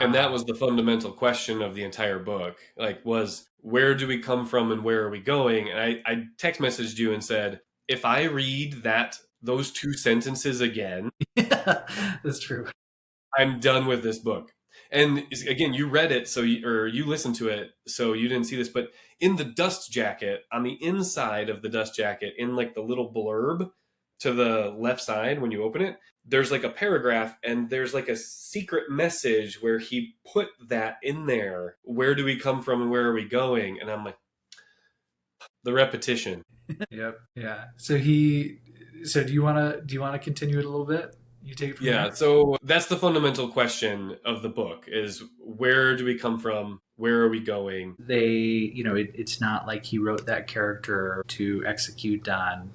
And that was the fundamental question of the entire book. Like, was where do we come from and where are we going? And I text messaged you and said, if I read those two sentences again, Yeah, that's true. I'm done with this book. And again, you read it, or you listened to it, so you didn't see this. But in the dust jacket, on the inside of the dust jacket, in like the little blurb to the left side when you open it, there's like a paragraph, and there's like a secret message where he put that in there. Where do we come from and where are we going? And I'm like, the repetition. Yep. Yeah. So do you want to continue it a little bit? You take it from Yeah, there. so that's the fundamental question of the book is where do we come from? Where are we going? It's not like he wrote that character to execute on,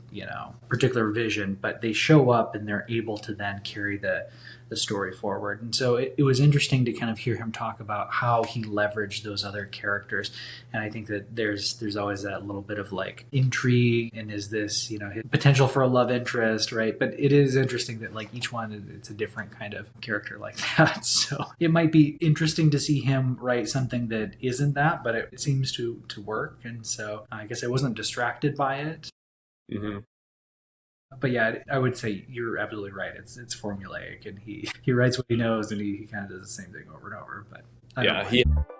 particular vision, but they show up and they're able to then carry the story forward. And so it was interesting to kind of hear him talk about how he leveraged those other characters. And I think that there's always that little bit of like intrigue and is this, potential for a love interest, right? But it is interesting that like each one, it's a different kind of character like that. So it might be interesting to see him write something that isn't that, but it seems to work. And so I guess I wasn't distracted by it. Hmm. But yeah, I would say you're absolutely right. It's formulaic, and he writes what he knows, and he kind of does the same thing over and over. But I don't Yeah, mind.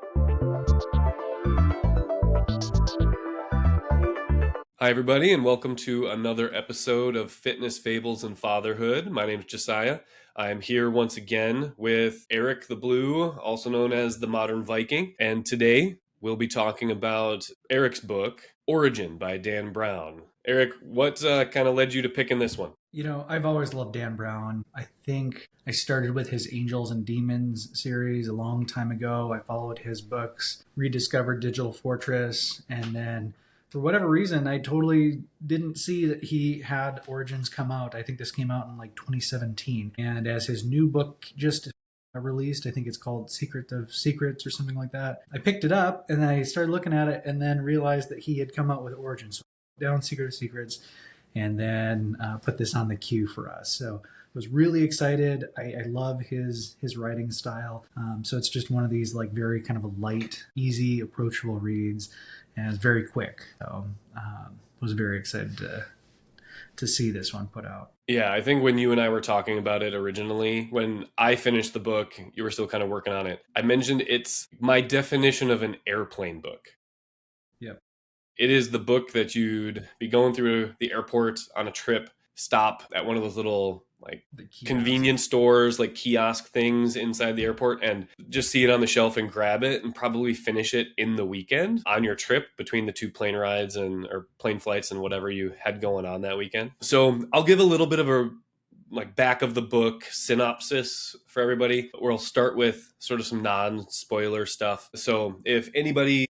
Hi, everybody, and welcome to another episode of Fitness, Fables and Fatherhood. My name is Josiah. I'm here once again with Erik the Blue, also known as the Modern Viking. And today we'll be talking about Erik's book, Origin by Dan Brown. Erik, what kind of led you to picking this one? I've always loved Dan Brown. I think I started with his Angels and Demons series a long time ago. I followed his books, rediscovered Digital Fortress, and then for whatever reason, I totally didn't see that he had Origins come out. I think this came out in like 2017. And as his new book just released, I think it's called Secret of Secrets or something like that, I picked it up and I started looking at it and then realized that he had come out with Origins. So down Secret of Secrets and then put this on the queue for us. So I was really excited. I love his writing style. So it's just one of these like very kind of a light, easy, approachable reads, and it's very quick. So was very excited to see this one put out. Yeah, I think when you and I were talking about it originally, when I finished the book, you were still kind of working on it. I mentioned it's my definition of an airplane book. Yep. It is the book that you'd be going through the airport on a trip, stop at one of those little like The kiosk. convenience stores, like kiosk things inside the airport, and just see it on the shelf and grab it and probably finish it in the weekend on your trip between the two plane rides or plane flights and whatever you had going on that weekend. So I'll give a little bit of a like back of the book synopsis for everybody, where I'll start with sort of some non-spoiler stuff. So if anybody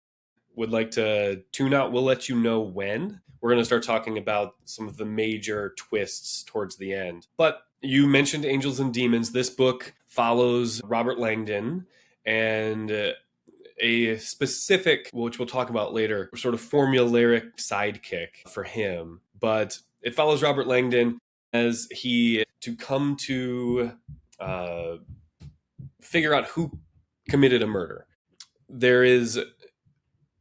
would like to tune out, we'll let you know when. We're going to start talking about some of the major twists towards the end. But you mentioned Angels and Demons. This book follows Robert Langdon and a specific, which we'll talk about later, sort of formulaic sidekick for him. But it follows Robert Langdon as he to come to figure out who committed a murder. There is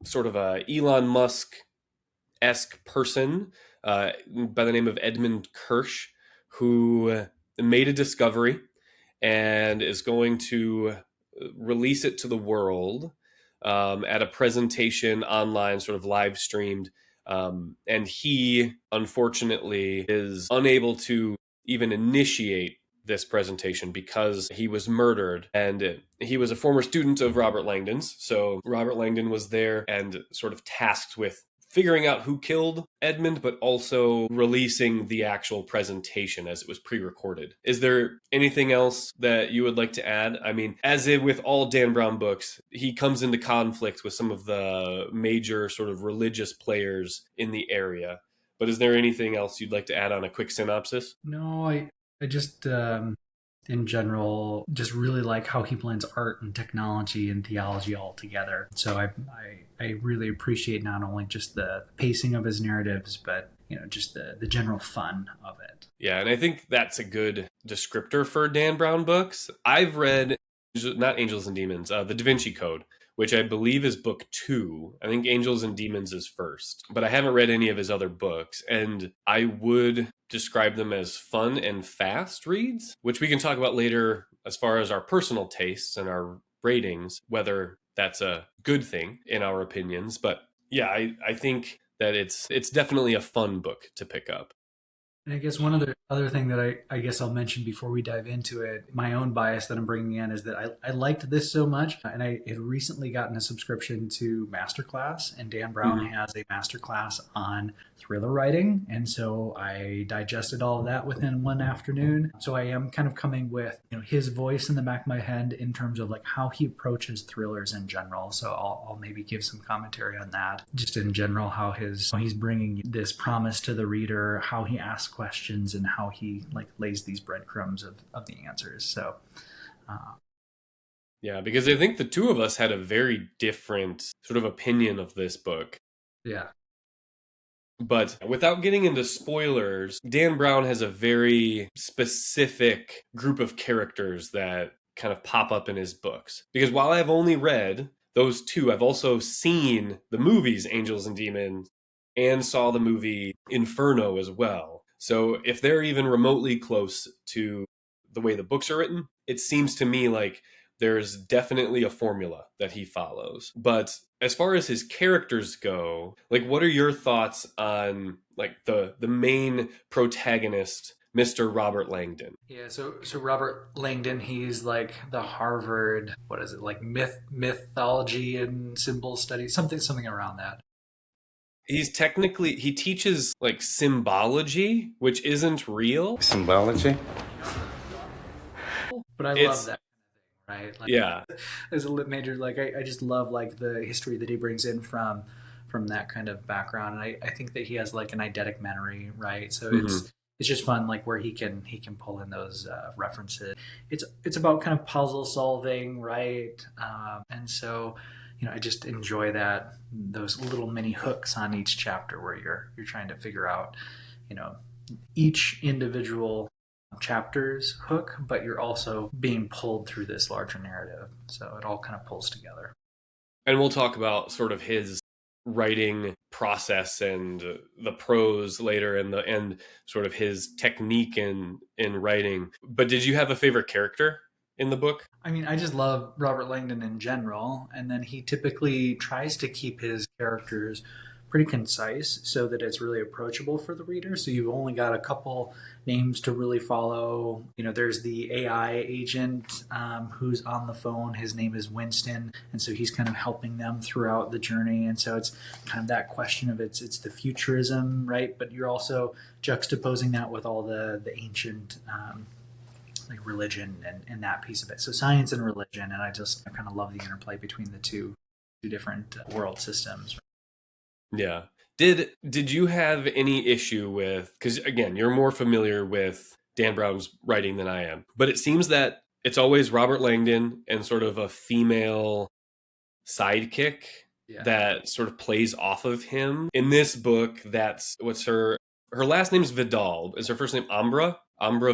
sort of a Elon Musk-esque person by the name of Edmund Kirsch who made a discovery and is going to release it to the world at a presentation online, sort of live streamed. And he, unfortunately, is unable to even initiate this presentation because he was murdered, and he was a former student of Robert Langdon's. So Robert Langdon was there and sort of tasked with figuring out who killed Edmund, but also releasing the actual presentation as it was pre-recorded. Is there anything else that you would like to add? I mean, as with all Dan Brown books, he comes into conflict with some of the major sort of religious players in the area. But is there anything else you'd like to add on a quick synopsis? No, I just in general just really like how he blends art and technology and theology all together. So I really appreciate not only just the pacing of his narratives, but just the general fun of it. Yeah, and I think that's a good descriptor for Dan Brown books. I've read not Angels and Demons, the Da Vinci Code, which I believe is book 2. I think Angels and Demons is first, but I haven't read any of his other books, and I would describe them as fun and fast reads, which we can talk about later as far as our personal tastes and our ratings, whether that's a good thing in our opinions. But yeah, I think that it's definitely a fun book to pick up. And I guess one other thing that I guess I'll mention before we dive into it, my own bias that I'm bringing in is that I liked this so much, and I had recently gotten a subscription to Masterclass, and Dan Brown has a masterclass on thriller writing, and so I digested all of that within one afternoon. So I am kind of coming with his voice in the back of my head in terms of like how he approaches thrillers in general. So I'll maybe give some commentary on that, just in general how he's bringing this promise to the reader, how he asks questions, and how he like lays these breadcrumbs of the answers. So yeah, because I think the two of us had a very different sort of opinion of this book. yeah. But without getting into spoilers, Dan Brown has a very specific group of characters that kind of pop up in his books. Because while I've only read those two, I've also seen the movies Angels and Demons and saw the movie Inferno as well. So if they're even remotely close to the way the books are written, it seems to me like there's definitely a formula that he follows. But as far as his characters go, like what are your thoughts on like the main protagonist, Mr. Robert Langdon? Yeah, so Robert Langdon, he's like the Harvard, what is it, like mythology and symbol study, something around that. He teaches like symbology, which isn't real. Symbology? But I love that, right? Like, Yeah. as a lit major, like I just love like the history that he brings in from that kind of background, and I think that he has like an eidetic memory, right? So it's just fun, like where he can pull in those references. It's about kind of puzzle solving, right? And so I just enjoy those little mini hooks on each chapter where you're trying to figure out each individual chapter's hook, but you're also being pulled through this larger narrative. So it all kind of pulls together. And we'll talk about sort of his writing process and the prose later and sort of his technique in writing. But did you have a favorite character in the book? I mean, I just love Robert Langdon in general, and then he typically tries to keep his characters pretty concise so that it's really approachable for the reader. So you've only got a couple names to really follow. There's the AI agent who's on the phone. His name is Winston, and so he's kind of helping them throughout the journey. And so it's kind of that question of it's the futurism, right? But you're also juxtaposing that with all the ancient like religion and that piece of it. So science and religion, and I kind of love the interplay between the two different world systems. Yeah. Did you have any issue with, because again, you're more familiar with Dan Brown's writing than I am, but it seems that it's always Robert Langdon and sort of a female sidekick that sort of plays off of him. In this book, that's what's her last name's Vidal. Is her first name Ambra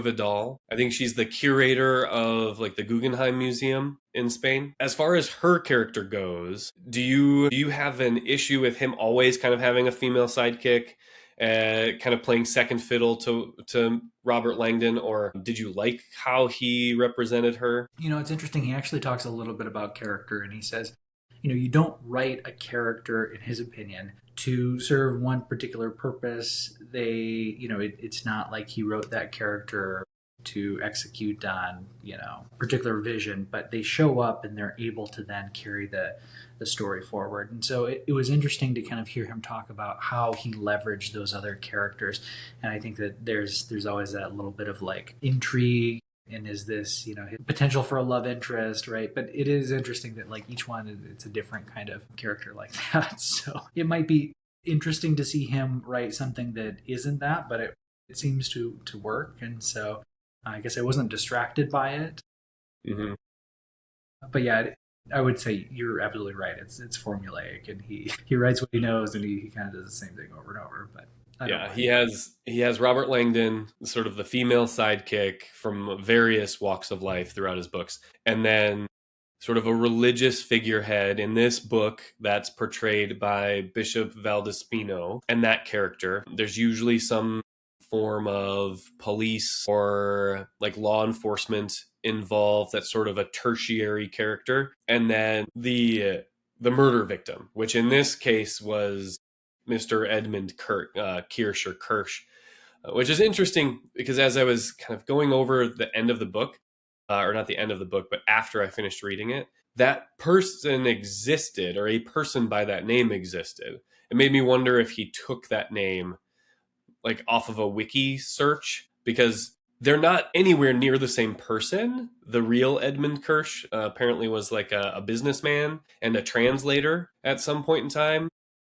Vidal? I think she's the curator of like the Guggenheim Museum in Spain. As far as her character goes, do you have an issue with him always kind of having a female sidekick, kind of playing second fiddle to Robert Langdon, or did you like how he represented her? It's interesting. He actually talks a little bit about character, and he says, you don't write a character, in his opinion, to serve one particular purpose. It's not like he wrote that character to execute on, particular vision, but they show up and they're able to then carry the story forward. And so it was interesting to kind of hear him talk about how he leveraged those other characters. And I think that there's always that little bit of like intrigue. And is this, potential for a love interest, right? But it is interesting that like each one, it's a different kind of character like that. So it might be interesting to see him write something that isn't that, but it seems to work. And so I guess I wasn't distracted by it. Mm-hmm. But yeah, I would say you're absolutely right. It's formulaic, and he writes what he knows, and he kind of does the same thing over and over. But I don't Yeah, mind. he has Robert Langdon, sort of the female sidekick from various walks of life throughout his books, and then sort of a religious figurehead in this book that's portrayed by Bishop Valdespino. And that character, there's usually some form of police or like law enforcement involved. That's sort of a tertiary character. And then the murder victim, which in this case was Mr. Edmund Kirsch or Kirsch, which is interesting because as I was kind of going over the end of the book, or not the end of the book, but after I finished reading it, that person existed, or a person by that name existed. It made me wonder if he took that name like off of a wiki search, because they're not anywhere near the same person. The real Edmund Kirsch apparently was like a businessman and a translator at some point in time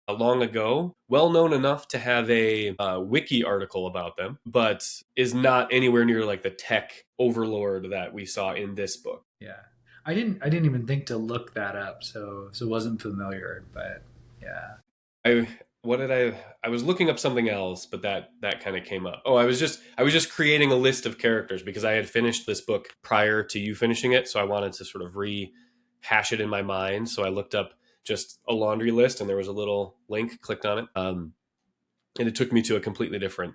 long ago, well known enough to have a wiki article about them, but is not anywhere near like the tech overlord that we saw in this book. Yeah. I didn't even think to look that up, so wasn't familiar, but yeah. I what did I was looking up something else, but that kind of came up. Oh, I was just creating a list of characters because I had finished this book prior to you finishing it, so I wanted to sort of rehash it in my mind. So I looked up just a laundry list, and there was a little link. Clicked on it, and it took me to a completely different.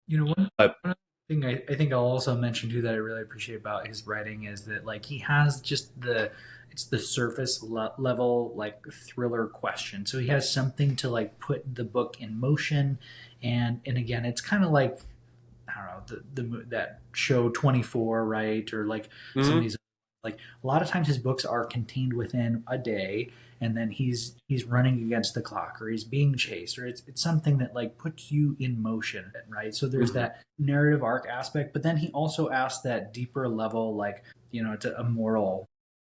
You know, But one thing I think I'll also mention too that I really appreciate about his writing is that like he has just it's the surface level like thriller question. So he has something to like put the book in motion, and again, it's kind of like I don't know that show 24, right? Or like some of mhm, these like a lot of times his books are contained within a day, and then he's running against the clock, or he's being chased, or it's something that like puts you in motion, right? So there's mhm. that narrative arc aspect, but then he also asks that deeper level, like it's a moral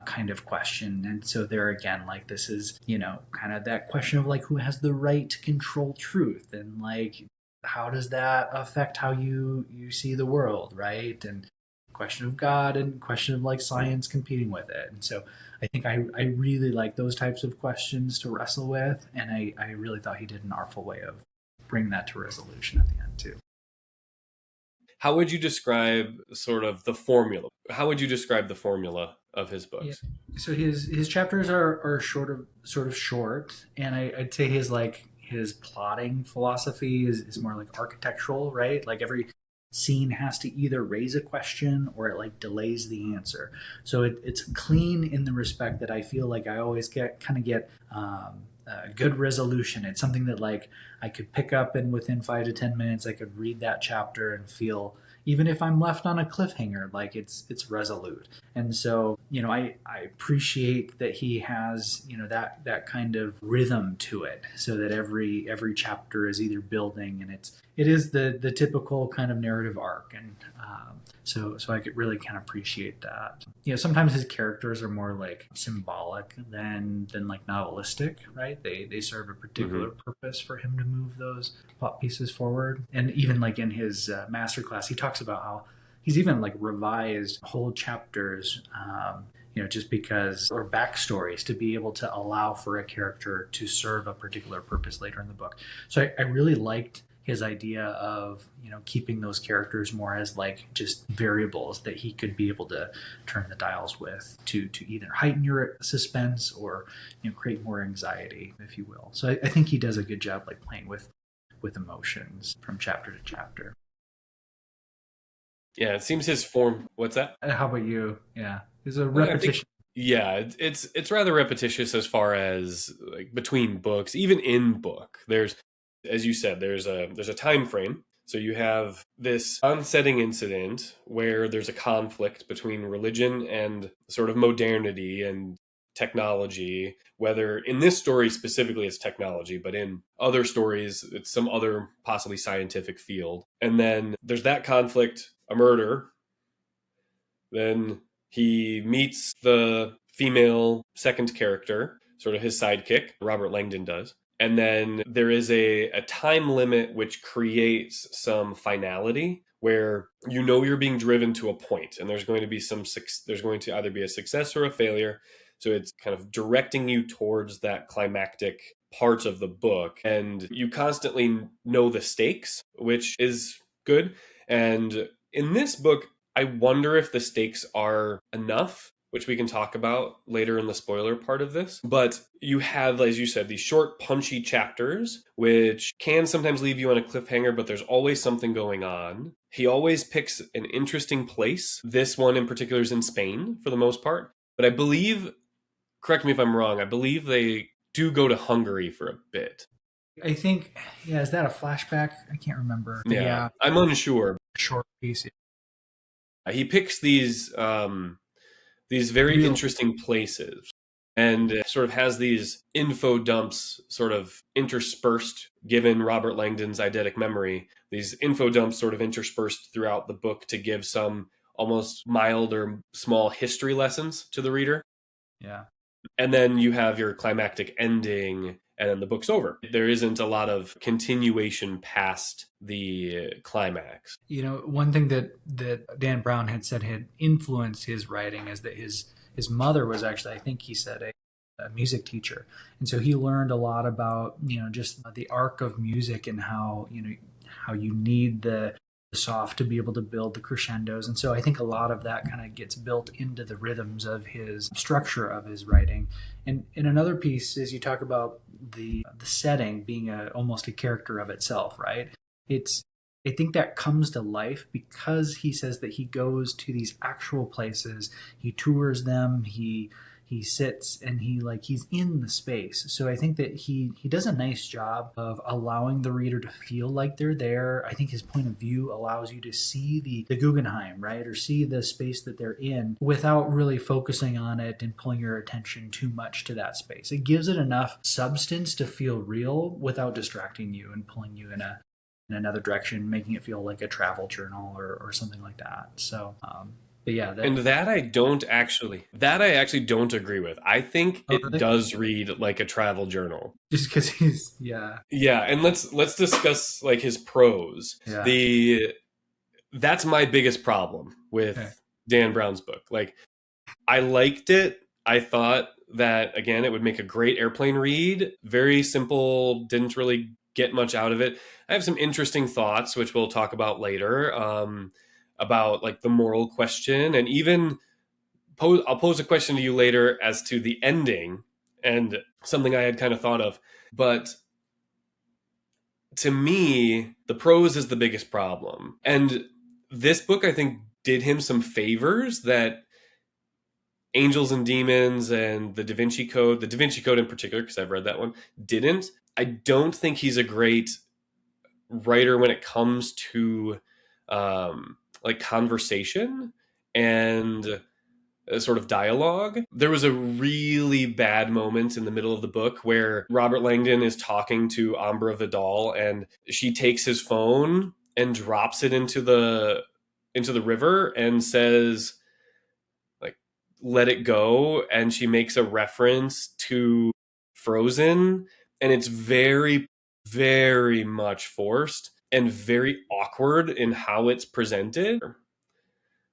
kind of question. And so there again, like this is kind of that question of like who has the right to control truth, and like how does that affect how you see the world, right? And question of God and question of like science competing with it. And so I think I really like those types of questions to wrestle with, and I really thought he did an artful way of bringing that to resolution at the end too. How would you describe sort of the formula? How would you describe the formula of his Yeah. books? So his chapters are sort of short, and I'd say his plotting philosophy is more like architectural, right? Like every scene has to either raise a question or it like delays the answer. So it's clean in the respect that I feel like I always get a good resolution. It's something that like I could pick up, and within 5 to 10 minutes I could read that chapter and feel, even if I'm left on a cliffhanger, like it's resolute. And so I appreciate that he has that kind of rhythm to it, so that every chapter is either building, and it is the typical kind of narrative arc. And so I could really kind of appreciate that. Sometimes his characters are more like symbolic than like novelistic, right? They serve a particular Hmm. purpose for him to move those plot pieces forward. And even like in his masterclass, he talks about how he's even like revised whole chapters, just because, or backstories, to be able to allow for a character to serve a particular purpose later in the book. So I really liked his idea of keeping those characters more as like just variables that he could be able to turn the dials with to either heighten your suspense or create more anxiety, if you will. So I think he does a good job like playing with emotions from chapter to chapter. Yeah, it seems his form. What's that? How about you? Yeah, there's a I think repetition. yeah, it's rather repetitious as far as like between books. Even in book, there's, as you said, there's a time frame. So you have this unsetting incident where there's a conflict between religion and sort of modernity and technology. Whether in this story specifically it's technology, but in other stories it's some other possibly scientific field. And then there's that conflict, a murder, then he meets the female second character, sort of his sidekick, Robert Langdon does. And then there is a time limit which creates some finality where you're being driven to a point, and there's going to either be a success or a failure. So it's kind of directing you towards that climactic parts of the book, and you constantly know the stakes, which is good. And in this book, I wonder if the stakes are enough, which we can talk about later in the spoiler part of this. But you have, as you said, these short, punchy chapters, which can sometimes leave you on a cliffhanger, but there's always something going on. He always picks an interesting place. This one in particular is in Spain for the most part. But I believe, correct me if I'm wrong, I believe they do go to Hungary for a bit. I think, yeah, is that a flashback? I can't remember. But Yeah, yeah, I'm unsure. short piece. He picks these very Real. interesting places and sort of has these info dumps sort of interspersed, given Robert Langdon's eidetic memory, these info dumps sort of interspersed throughout the book to give some almost mild or small history lessons to the reader. Yeah. And then you have your climactic ending, and then the book's over. There isn't a lot of continuation past the climax. You know, one thing that Dan Brown had said had influenced his writing is that his mother was actually, I think he said, a music teacher, and so he learned a lot about, you know, just the arc of music and how, you know, how you need the soft to be able to build the crescendos. And so I think a lot of that kind of gets built into the rhythms of his structure of his writing. And in another piece is you talk about the setting being almost a character of itself, right? It's I think that comes to life because he says that he goes to these actual places, he tours them, he sits and he's in the space. So I think that he does a nice job of allowing the reader to feel like they're there. I think his point of view allows you to see the Guggenheim, right, or see the space that they're in without really focusing on it and pulling your attention too much to that space. It gives it enough substance to feel real without distracting you and pulling you in another direction, making it feel like a travel journal or something like that. So but yeah, And that I actually don't agree with. I think oh, it really? does read like a travel journal. Just because he's yeah. Yeah, and let's discuss like his prose. Yeah. The That's my biggest problem Okay. with Dan Brown's book. Like, I liked it. I thought that again it would make a great airplane read. Very simple, didn't really get much out of it. I have some interesting thoughts which we'll talk about later, about like the moral question, and even I'll pose a question to you later as to the ending and something I had kind of thought of. But to me, the prose is the biggest problem. And this book, I think, did him some favors that Angels and Demons and the Vinci Code, the Da Vinci Code in particular, because I've read that one, didn't. I don't think he's a great writer when it comes to like conversation and sort of dialogue. There was a really bad moment in the middle of the book where Robert Langdon is talking to Ambra Vidal, and she takes his phone and drops it into the river and says, like, let it go, and she makes a reference to Frozen, and it's very, very much forced and very awkward in how it's presented.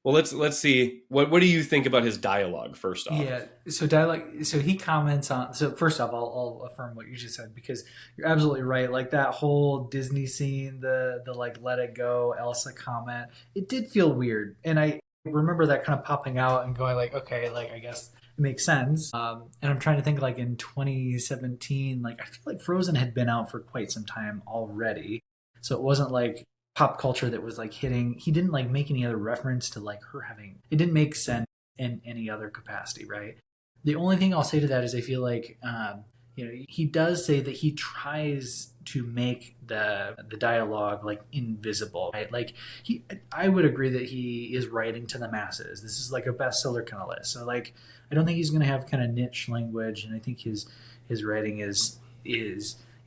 Well, let's see. What do you think about his dialogue first off? Yeah. So dialogue. So he comments on. So first off, I'll affirm what you just said because you're absolutely right. Like that whole Disney scene, the like "Let It Go" Elsa comment, it did feel weird, and I remember that kind of popping out and going like, okay, like I guess it makes sense. And I'm trying to think like in 2017, like I feel like Frozen had been out for quite some time already, so it wasn't like pop culture that was like hitting. He didn't like make any other reference to like her having. It didn't make sense in any other capacity, right? The only thing I'll say to that is I feel like you know, he does say that he tries to make the dialogue like invisible, right? Like I would agree that he is writing to the masses. This is like a bestseller kind of list, so like I don't think he's going to have kind of niche language, and I think his writing is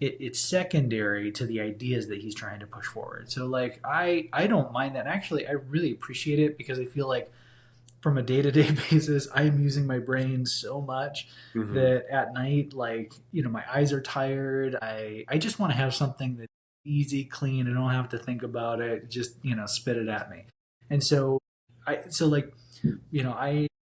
it's secondary to the ideas that he's trying to push forward. So like I don't mind that. And actually, I really appreciate it because I feel like from a day-to-day basis, I am using my brain so much Mm-hmm. that at night, like, you know, my eyes are tired. I just want to have something that's easy, clean. I don't have to think about it. Just, you know, spit it at me. And so like, you know,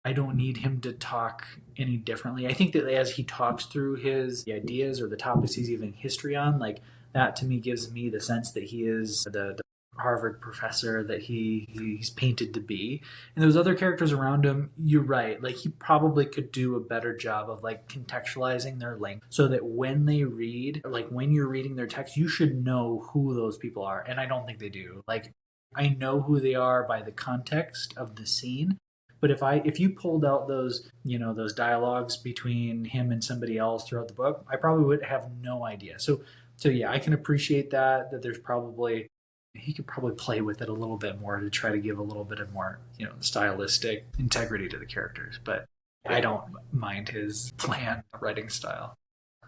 I don't need him to talk any differently. I think that as he talks through his ideas or the topics he's giving history on, like that to me gives me the sense that he is the Harvard professor that he's painted to be. And those other characters around him, you're right. Like he probably could do a better job of like contextualizing their language so that when they read, like when you're reading their text, you should know who those people are. And I don't think they do. Like I know who they are by the context of the scene, but if you pulled out those those dialogues between him and somebody else throughout the book, I probably would have no idea. So yeah, I can appreciate that there's probably he could probably play with it a little bit more to try to give a little bit of more stylistic integrity to the characters. But I don't mind his bland writing style.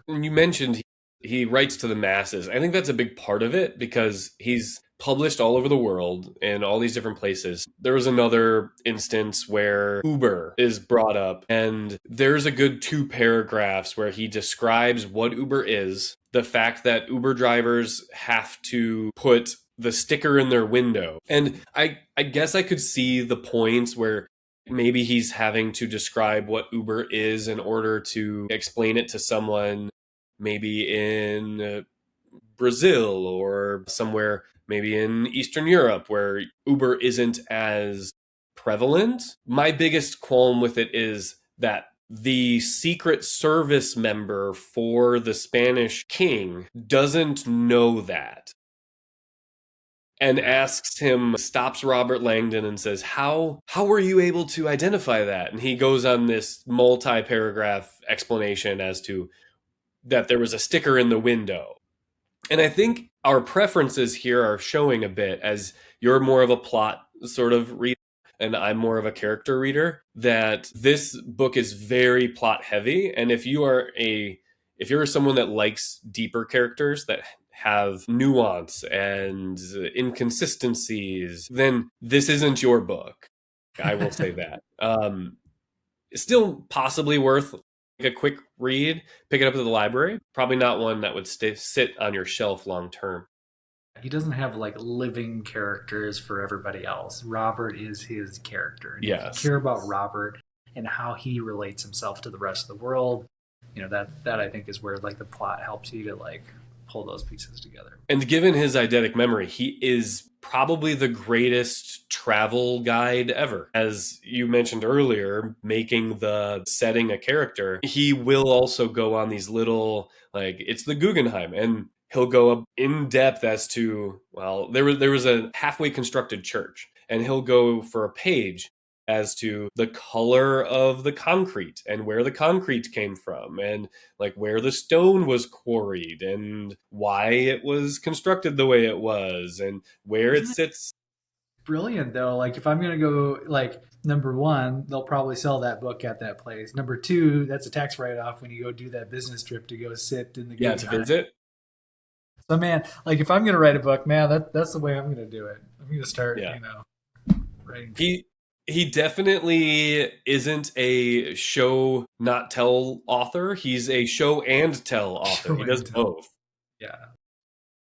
And you mentioned he writes to the masses. I think that's a big part of it because he's published all over the world in all these different places. There was another instance where Uber is brought up, and there's a good 2 paragraphs where he describes what Uber is, the fact that Uber drivers have to put the sticker in their window. And I guess I could see the points where maybe he's having to describe what Uber is in order to explain it to someone maybe in Brazil or somewhere maybe in Eastern Europe where Uber isn't as prevalent. My biggest qualm with it is that the Secret Service member for the Spanish king doesn't know that and asks him, stops Robert Langdon and says, how were you able to identify that? And he goes on this multi-paragraph explanation as to that there was a sticker in the window. And I think our preferences here are showing a bit, as you're more of a plot sort of reader and I'm more of a character reader, that this book is very plot heavy. And if you're someone that likes deeper characters that have nuance and inconsistencies, then this isn't your book. I will say that. It's still possibly worth a quick read, pick it up at the library. Probably not one that would sit on your shelf long term. He doesn't have like living characters for everybody else. Robert is his character. And yes. If you care about Robert and how he relates himself to the rest of the world, that I think is where like the plot helps you to like pull those pieces together. And given his eidetic memory, he is probably the greatest travel guide ever. As you mentioned earlier, making the setting a character, he will also go on these little, like, it's the Guggenheim, and he'll go up in depth as to, well, there was a halfway constructed church, and he'll go for a page as to the color of the concrete and where the concrete came from and like where the stone was quarried and why it was constructed the way it was and where it sits. Brilliant though. Like if I'm going to go, like, number one, they'll probably sell that book at that place. Number two, that's a tax write-off when you go do that business trip to go sit in the to visit. So man, like if I'm going to write a book, man, that's the way I'm going to do it. I'm going to start, writing. He definitely isn't a show not tell author. He's a show and tell author. He does both. Yeah.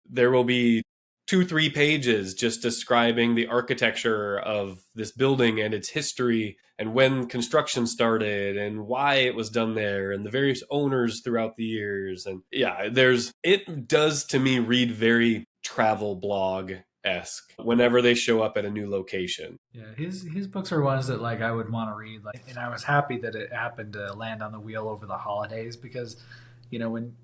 There will be 2-3 pages just describing the architecture of this building and its history and when construction started and why it was done there and the various owners throughout the years. And it does to me read very travel blog-esque whenever they show up at a new location. Yeah, his books are ones that like I would want to read, like, and I was happy that it happened to land on the wheel over the holidays because when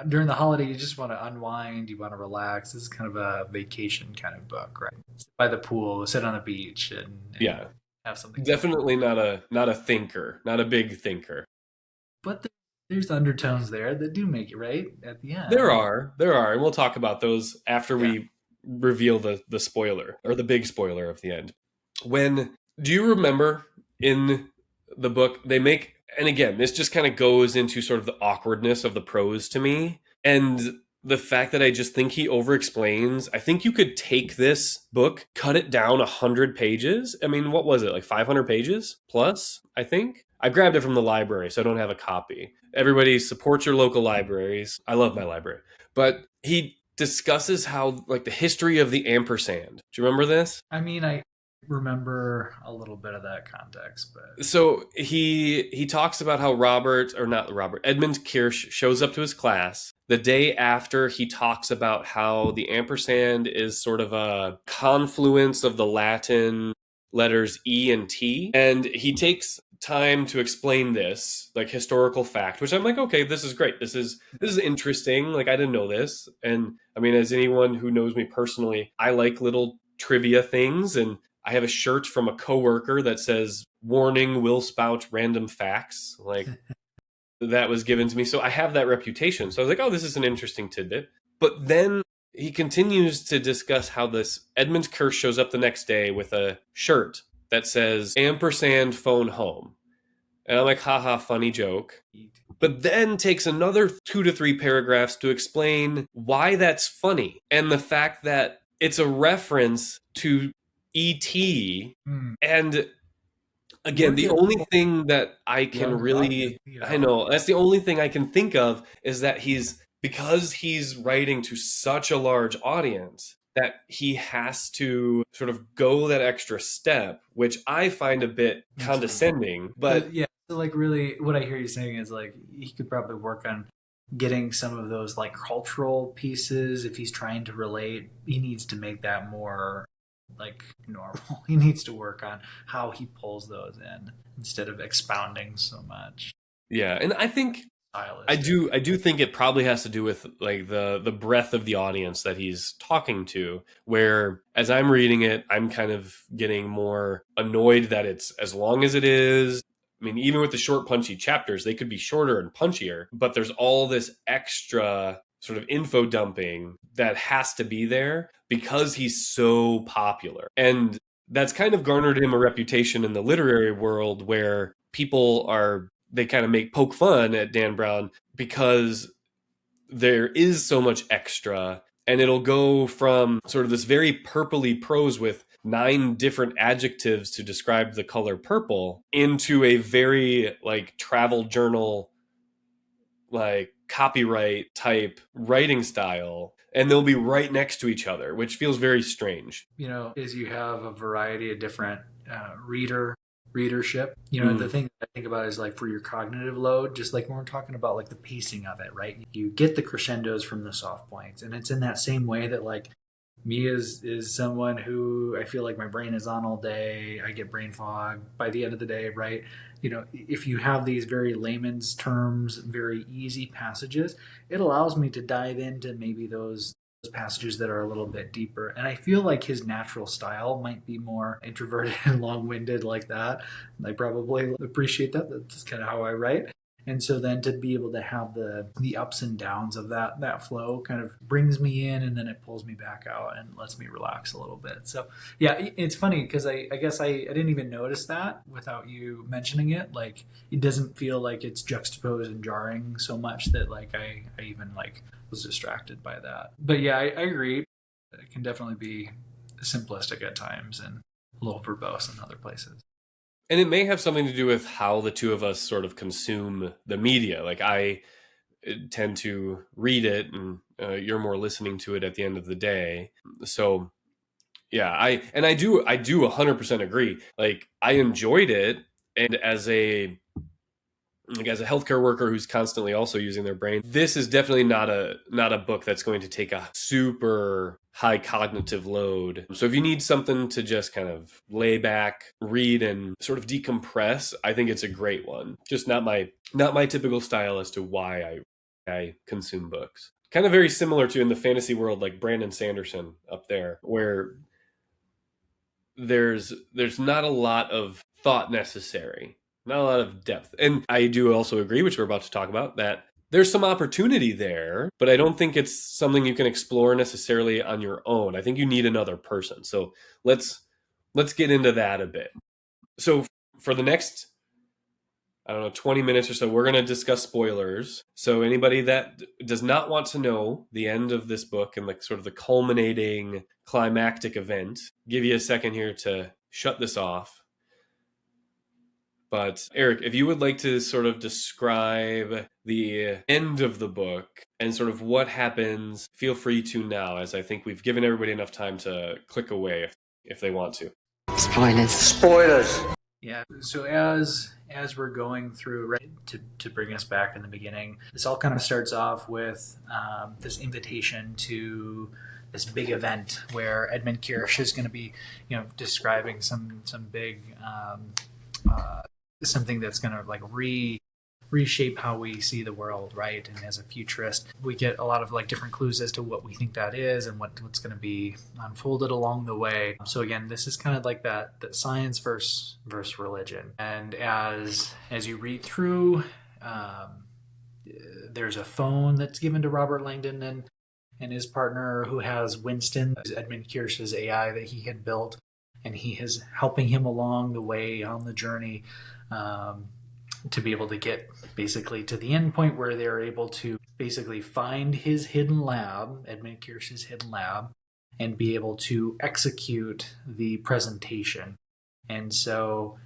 during the holiday you just want to unwind, you want to relax. This is kind of a vacation kind of book, right? Sit by the pool, sit on the beach, and have something. Definitely not a thinker, not a big thinker. But there's undertones there that do make it right at the end. There are, and we'll talk about those after we reveal the spoiler or the big spoiler of the end. Do you remember in the book they make, and again, this just kind of goes into sort of the awkwardness of the prose to me, and the fact that I just think he over-explains. I think you could take this book, cut it down 100 pages. I mean, what was it, like 500 pages plus, I think? I grabbed it from the library, so I don't have a copy. Everybody support your local libraries. I love my library. But he discusses how, like, the history of the ampersand. Do you remember this? I mean, remember a little bit of that context, but So he talks about how Edmund Kirsch shows up to his class the day after he talks about how the ampersand is sort of a confluence of the Latin letters E and T, and he takes time to explain this like historical fact, which I'm like, okay, this is great. This is interesting. Like I didn't know this. And I mean, as anyone who knows me personally, I like little trivia things, and I have a shirt from a coworker that says "Warning: Will spout random facts." Like that was given to me, so I have that reputation. So I was like, "Oh, this is an interesting tidbit." But then he continues to discuss how this Edmund Kirsch shows up the next day with a shirt that says "ampersand phone home," and I'm like, "Haha, funny joke." But then takes another 2 to 3 paragraphs to explain why that's funny and the fact that it's a reference to ET. hmm. And again, Weren't the there only people thing that I can younger audience, really, I know, that's the only thing I can think of is that because he's writing to such a large audience, that he has to sort of go that extra step, which I find a bit me too. condescending. So But yeah, so like really, what I hear you saying is like he could probably work on getting some of those like cultural pieces. If he's trying to relate, he needs to make that more like normal. He needs to work on how he pulls those in instead of expounding so much. yeah, and I think Stylistic. I do think it probably has to do with like the breadth of the audience that he's talking to, where as I'm reading it, I'm kind of getting more annoyed that it's as long as it is. I mean, even with the short punchy chapters, they could be shorter and punchier, but there's all this extra sort of info dumping that has to be there because he's so popular. And that's kind of garnered him a reputation in the literary world where people are they kind of make poke fun at Dan Brown because there is so much extra, and it'll go from sort of this very purpley prose with 9 different adjectives to describe the color purple into a very like travel journal, like copyright type writing style, and they'll be right next to each other, which feels very strange. Is you have a variety of different readership. The Mm. thing that I think about is like for your cognitive load, just like when we're talking about like the pacing of it, right? You get the crescendos from the soft points, and it's in that same way that like me is someone who I feel like my brain is on all day. I get brain fog by the end of the day, right? If you have these very layman's terms, very easy passages, it allows me to dive into maybe those passages that are a little bit deeper. And I feel like his natural style might be more introverted and long winded like that. I probably appreciate that. That's kind of how I write. And so then to be able to have the ups and downs of that flow kind of brings me in, and then it pulls me back out and lets me relax a little bit. So yeah, it's funny because I guess I didn't even notice that without you mentioning it. Like it doesn't feel like it's juxtaposed and jarring so much that like I even like was distracted by that. But yeah, I agree. It can definitely be simplistic at times and a little verbose in other places. And it may have something to do with how the two of us sort of consume the media. Like I tend to read it, and you're more listening to it at the end of the day. So yeah, I do 100% agree. Like I enjoyed it, and as a healthcare worker who's constantly also using their brain, this is definitely not a book that's going to take a super high cognitive load. So if you need something to just kind of lay back, read, and sort of decompress, I think it's a great one. Just not my typical style as to why I consume books. Kind of very similar to in the fantasy world, like Brandon Sanderson up there, where there's not a lot of thought necessary, not a lot of depth. And I do also agree, which we're about to talk about, that there's some opportunity there, but I don't think it's something you can explore necessarily on your own. I think you need another person. So let's get into that a bit. So for the next, I don't know, 20 minutes or so, we're going to discuss spoilers. So anybody that does not want to know the end of this book and like sort of the culminating climactic event, give you a second here to shut this off. But Erik, if you would like to sort of describe the end of the book and sort of what happens, feel free to now, as I think we've given everybody enough time to click away if they want to. Spoilers. Spoilers. Yeah. So as we're going through, right, to bring us back in the beginning, this all kind of starts off with this invitation to this big event where Edmund Kirsch is going to be, describing some big something that's going to like reshape how we see the world, right? And as a futurist, we get a lot of like different clues as to what we think that is and what's going to be unfolded along the way. So again, this is kind of like that science versus religion. And as you read through, there's a phone that's given to Robert Langdon and his partner, who has Winston, Edmund Kirsch's AI that he had built, and he is helping him along the way on the journey. To be able to get basically to the end point where they're able to basically find his hidden lab, Edmund Kirsch's hidden lab, and be able to execute the presentation. And so,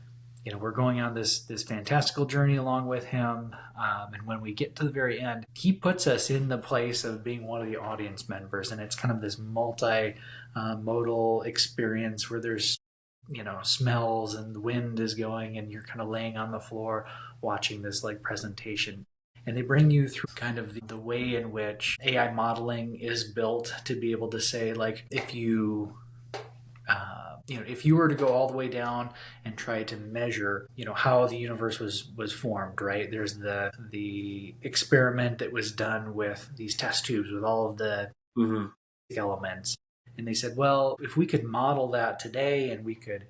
we're going on this fantastical journey along with him. And when we get to the very end, he puts us in the place of being one of the audience members. And it's kind of this multi-modal experience where there's smells and the wind is going and you're kind of laying on the floor watching this like presentation, and they bring you through kind of the way in which AI modeling is built to be able to say, like, if you were to go all the way down and try to measure how the universe was formed, right? There's the experiment that was done with these test tubes with all of the elements. And they said, well, if we could model that today and we could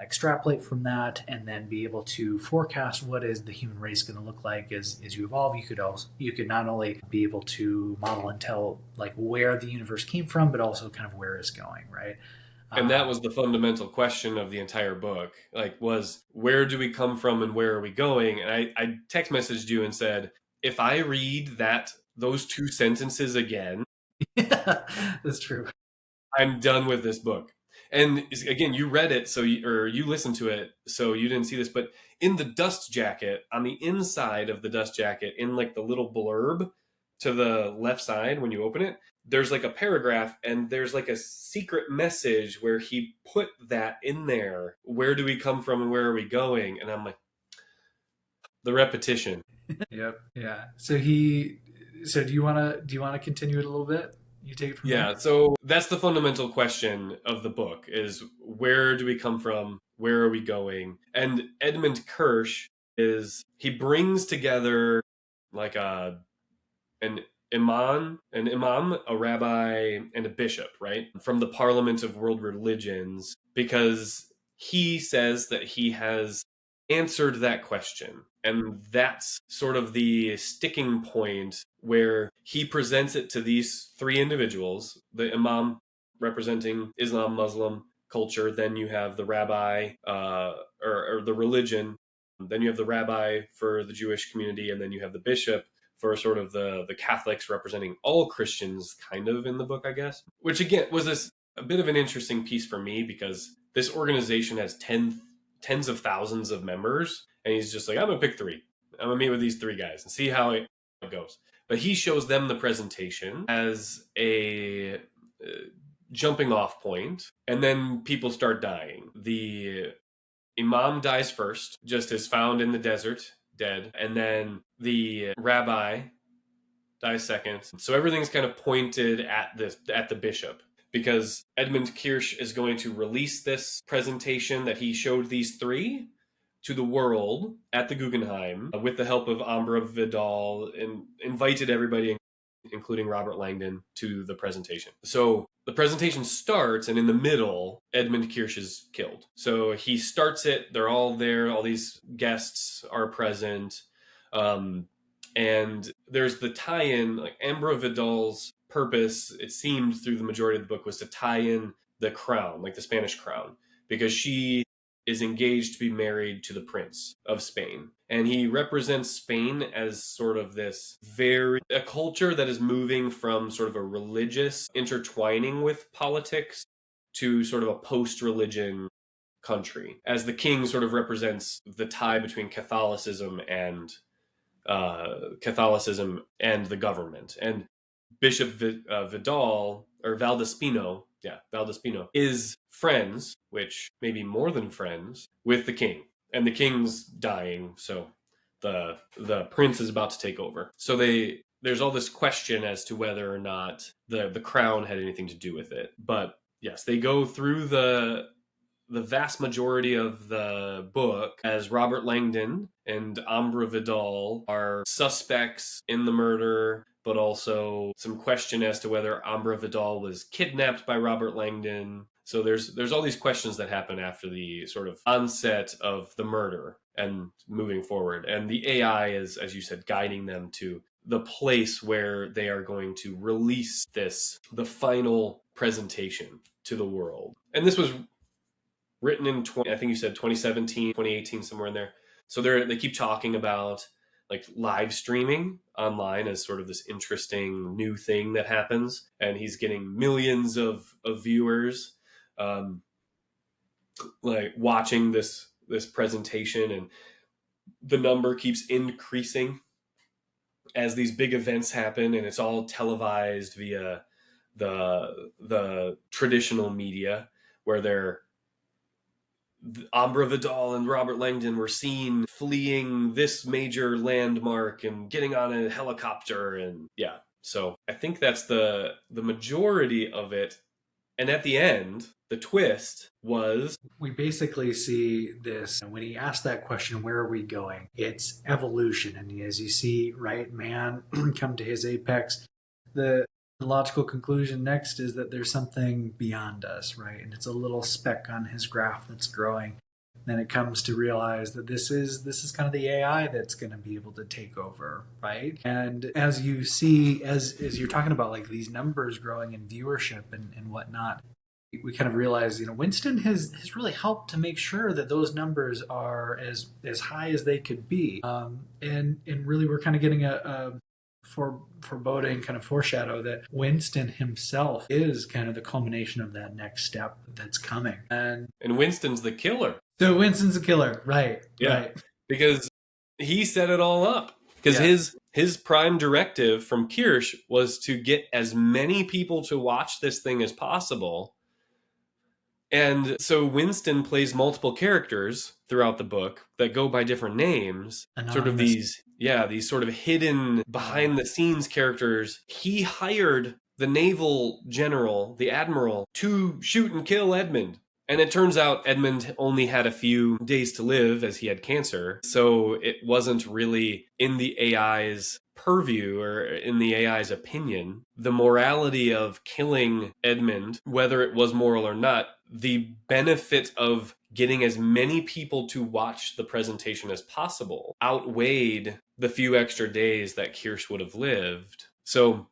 extrapolate from that and then be able to forecast what is the human race going to look like as you evolve, you could not only be able to model and tell like where the universe came from, but also kind of where it's going, right? And that was the fundamental question of the entire book, was where do we come from and where are we going? And I text messaged you and said, if I read those two sentences again, yeah, that's true. I'm done with this book. And again, you read it, or you listened to it, so you didn't see this, but in the dust jacket, on the inside of the dust jacket, in like the little blurb to the left side when you open it, there's like a paragraph and there's like a secret message where he put that in there. Where do we come from and where are we going? And I'm like, the repetition. Yep. Yeah. So do you want to continue it a little bit? You take it from there? So that's the fundamental question of the book, is where do we come from? Where are we going? And Edmund Kirsch he brings together like an imam, a rabbi, and a bishop, right? From the Parliament of World Religions, because he says that he has answered that question. And that's sort of the sticking point where he presents it to these three individuals, the imam representing Islam, Muslim culture, then you have the rabbi or the religion, then you have the rabbi for the Jewish community, and then you have the bishop for sort of the Catholics representing all Christians, kind of, in the book, I guess. Which again was a bit of an interesting piece for me, because this organization has tens of thousands of members, and he's just like, I'm gonna pick three. I'm gonna meet with these three guys and see how it goes. But he shows them the presentation as a jumping off point, and then people start dying. The imam dies first, just as found in the desert, dead, and then the rabbi dies second. So everything's kind of pointed at the bishop, because Edmund Kirsch is going to release this presentation that he showed these three to the world at the Guggenheim with the help of Ambra Vidal, and invited everybody, including Robert Langdon, to the presentation. So the presentation starts, and in the middle, Edmund Kirsch is killed. So he starts it, they're all there, all these guests are present, and there's the tie-in, like Ambra Vidal's purpose, it seemed through the majority of the book, was to tie in the crown, like the Spanish crown, because she is engaged to be married to the Prince of Spain. And he represents Spain as sort of a culture that is moving from sort of a religious intertwining with politics to sort of a post-religion country, as the king sort of represents the tie between Catholicism and the government. And Bishop Vidal or Valdespino, yeah, Valdespino is friends, which maybe more than friends, with the king, and the king's dying, so the prince is about to take over. So there's all this question as to whether or not the crown had anything to do with it. But yes, they go through the vast majority of the book as Robert Langdon and Ambra Vidal are suspects in the murder, but also some question as to whether Ambra Vidal was kidnapped by Robert Langdon. So there's all these questions that happen after the sort of onset of the murder and moving forward. And the AI is, as you said, guiding them to the place where they are going to release the final presentation to the world. And this was written in I think you said 2017, 2018, somewhere in there. So they keep talking about like live streaming online as sort of this interesting new thing that happens, and he's getting millions of viewers like watching this presentation, and the number keeps increasing as these big events happen, and it's all televised via the traditional media, where they're Ambra Vidal and Robert Langdon were seen fleeing this major landmark and getting on a helicopter, and yeah. So I think that's the majority of it. And at the end, the twist was we basically see this when he asked that question, where are we going? It's evolution. And as you see, right, man come to his apex. The logical conclusion next is that there's something beyond us, right? And it's a little speck on his graph that's growing. Then it comes to realize that this is kind of the AI that's going to be able to take over, right? And as you see, as you're talking about like these numbers growing in viewership and whatnot, we kind of realize, Winston has really helped to make sure that those numbers are as high as they could be, and really we're kind of getting a foreboding kind of foreshadow that Winston himself is kind of the culmination of that next step that's coming. And Winston's the killer. So Winston's a killer, right? Yeah, right. Because he set it all up. Because his prime directive from Kirsch was to get as many people to watch this thing as possible. And so Winston plays multiple characters throughout the book that go by different names. Anonymous. Sort of these sort of hidden behind the scenes characters. He hired the naval general, the admiral, to shoot and kill Edmund. And it turns out Edmund only had a few days to live as he had cancer. So it wasn't really in the AI's purview or in the AI's opinion. The morality of killing Edmund, whether it was moral or not, the benefit of getting as many people to watch the presentation as possible outweighed the few extra days that Kirsch would have lived. So,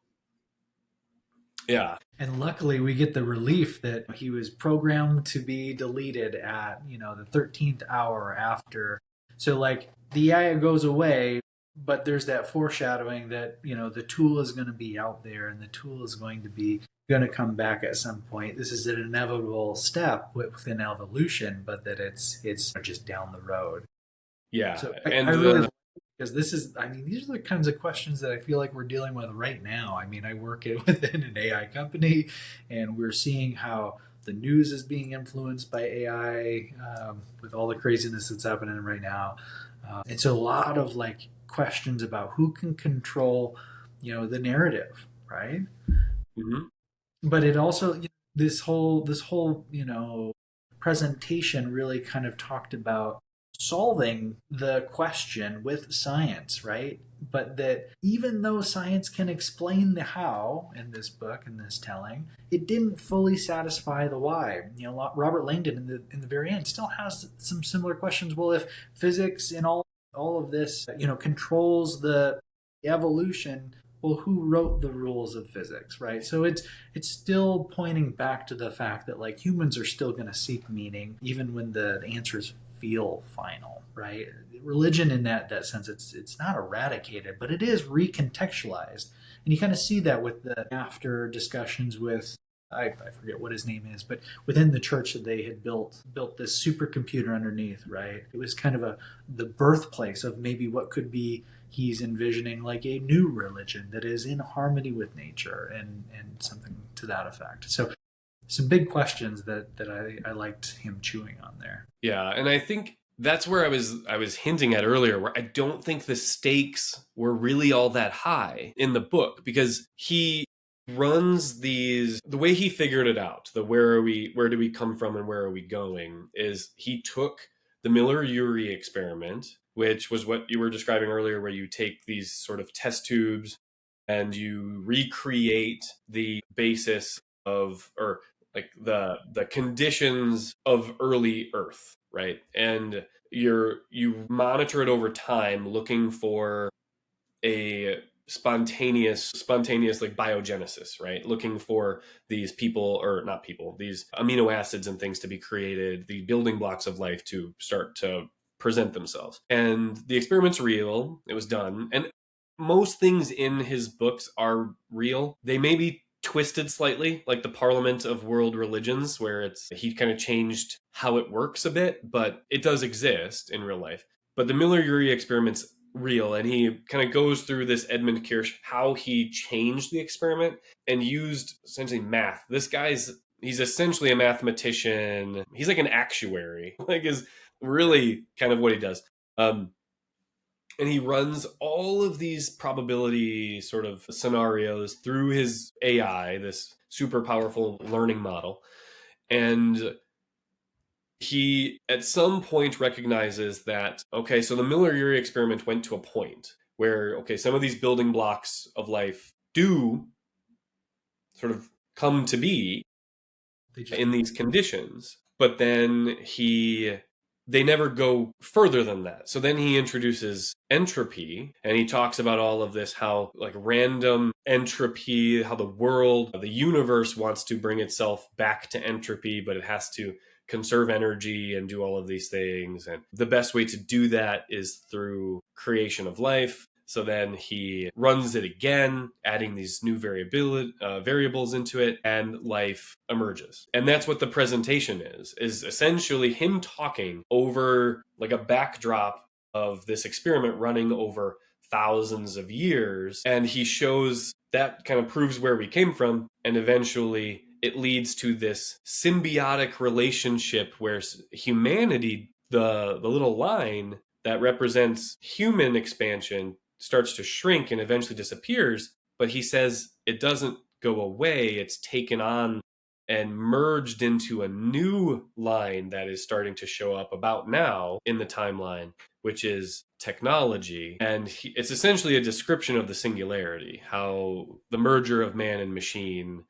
yeah. And luckily we get the relief that he was programmed to be deleted at, the 13th hour after. So like the AI goes away, but there's that foreshadowing that, the tool is going to be out there and the tool is going to come back at some point. This is an inevitable step within evolution, but that it's just down the road. Yeah. So I really, because these are the kinds of questions that I feel like we're dealing with right now. I work within an AI company, and we're seeing how the news is being influenced by AI with all the craziness that's happening right now. And so a lot of like questions about who can control, the narrative, right? Mm-hmm. But it also, this whole presentation really kind of talked about solving the question with science, right? But that even though science can explain the how in this book, in this telling, it didn't fully satisfy the why. Robert Langdon in the very end still has some similar questions. Well, if physics and all of this, controls the evolution, well, who wrote the rules of physics, right? So it's still pointing back to the fact that like humans are still going to seek meaning even when the answers feel final, right? Religion in that sense, it's not eradicated, but it is recontextualized. And you kind of see that with the after discussions with I forget what his name is, but within the church that they had built this supercomputer underneath, right? It was kind of the birthplace of maybe what could be, he's envisioning like a new religion that is in harmony with nature and something to that effect. So some big questions that I liked him chewing on there. Yeah, and I think that's where I was hinting at earlier, where I don't think the stakes were really all that high in the book, because he runs these, the way he figured it out, the where do we come from and where are we going, is he took the Miller-Urey experiment, which was what you were describing earlier, where you take these sort of test tubes and you recreate the basis of, or like the conditions of early Earth, right? And you monitor it over time, looking for a spontaneous like biogenesis, right? Looking for these people, or not people, these amino acids and things to be created, the building blocks of life to start to present themselves. And the experiment's real. It was done. And most things in his books are real. They may be twisted slightly, like the Parliament of World Religions, where he kind of changed how it works a bit, but it does exist in real life. But the Miller-Urey experiment's real, and he kind of goes through this Edmund Kirsch, how he changed the experiment and used essentially math. He's essentially a mathematician. He's like an actuary, like, is really kind of what he does. And he runs all of these probability sort of scenarios through his AI, this super powerful learning model. And he at some point recognizes that, okay, so the Miller-Urey experiment went to a point where, okay, some of these building blocks of life do sort of come to be in these conditions, but then they never go further than that. So then he introduces entropy, and he talks about all of this, how like random entropy, how the universe wants to bring itself back to entropy, but it has to conserve energy and do all of these things. And the best way to do that is through creation of life. So then he runs it again, adding these new variables into it, and life emerges. And that's what the presentation is essentially him talking over like a backdrop of this experiment running over thousands of years. And he shows that kind of proves where we came from. And eventually it leads to this symbiotic relationship where humanity, the little line that represents human expansion, starts to shrink and eventually disappears. But he says it doesn't go away. It's taken on and merged into a new line that is starting to show up about now in the timeline, which is technology. And it's essentially a description of the singularity, how the merger of man and machine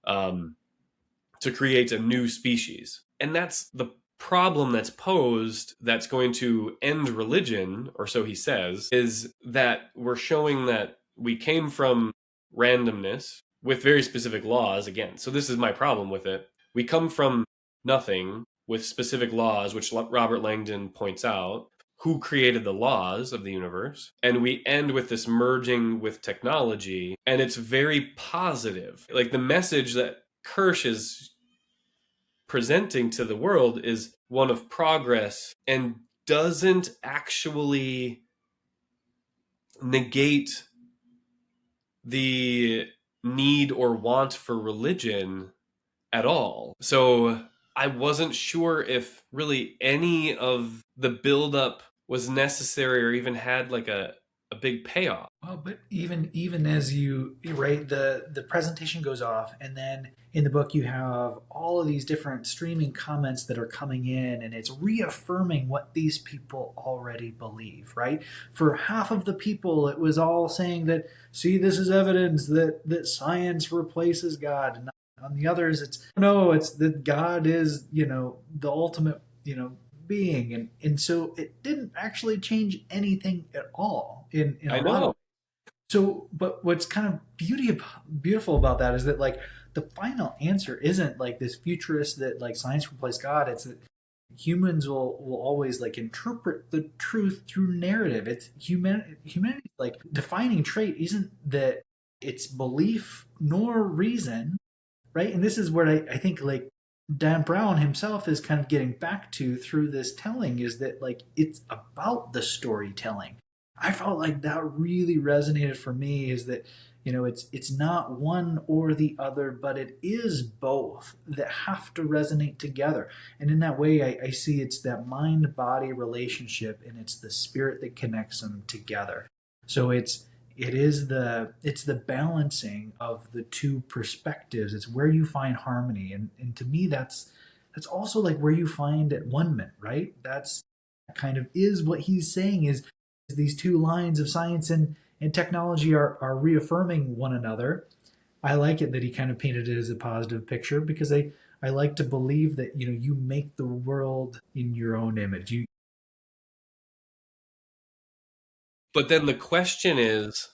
to create a new species. And that's the problem that's posed, that's going to end religion, or so he says, is that we're showing that we came from randomness with very specific laws again. So this is my problem with it. We come from nothing with specific laws, which Robert Langdon points out, who created the laws of the universe. And we end with this merging with technology, and it's very positive. Like the message that Kirsch is presenting to the world is one of progress, and doesn't actually negate the need or want for religion at all. So I wasn't sure if really any of the buildup was necessary or even had like a big payoff. Well, but even as you right, the presentation goes off, and then in the book you have all of these different streaming comments that are coming in, and it's reaffirming what these people already believe. Right, for half of the people, it was all saying that, see, this is evidence that science replaces God, and on the others, it's no, it's that God is the ultimate being, and so it didn't actually change anything at all in I a lot of. know. So, but what's kind of beautiful about that is that like the final answer isn't like this futurist that like science replaced God. It's that humans will always like interpret the truth through narrative. It's humanity's like defining trait isn't that it's belief nor reason, right? And this is what I think like Dan Brown himself is kind of getting back to through this telling, is that like it's about the storytelling. I felt like that really resonated for me, is that it's not one or the other, but it is both that have to resonate together. And in that way, I see it's that mind body relationship, and it's the spirit that connects them together. So it's the balancing of the two perspectives. It's where you find harmony, and to me that's also like where you find at one mint, right? That's kind of is what he's saying, is these two lines of science and technology are reaffirming one another. I like it that he kind of painted it as a positive picture, because I like to believe that you make the world in your own image. You But then the question is,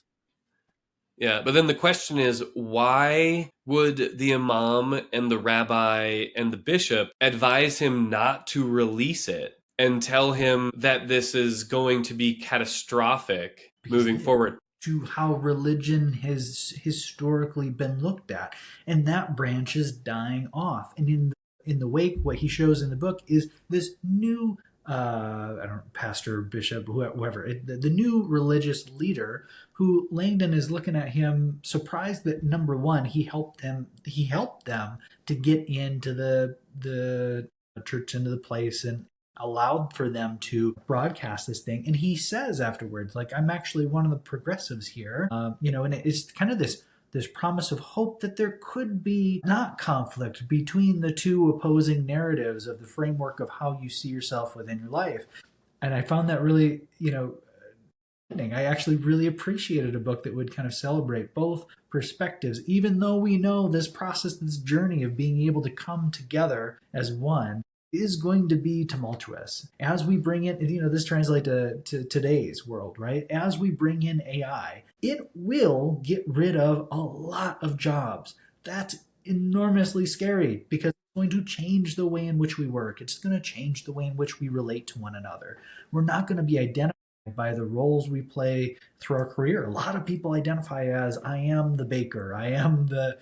yeah, but then the question is, why would the imam and the rabbi and the bishop advise him not to release it and tell him that this is going to be catastrophic because moving forward? to how religion has historically been looked at, and that branch is dying off. And in the wake, what he shows in the book is this new I don't know, pastor, bishop, whoever, the new religious leader, who Langdon is looking at him surprised that, number one, he helped them to get into the church, into the place, and allowed for them to broadcast this thing. And he says afterwards, like, I'm actually one of the progressives here, and it's kind of this promise of hope that there could be not conflict between the two opposing narratives of the framework of how you see yourself within your life. And I found that really, I actually really appreciated a book that would kind of celebrate both perspectives, even though we know this process, this journey of being able to come together as one is going to be tumultuous. As we bring in, this translates to today's world, right? As we bring in AI, it will get rid of a lot of jobs. That's enormously scary, because it's going to change the way in which we work. It's going to change the way in which we relate to one another. We're not going to be identified by the roles we play through our career. A lot of people identify as, I am the baker, I am the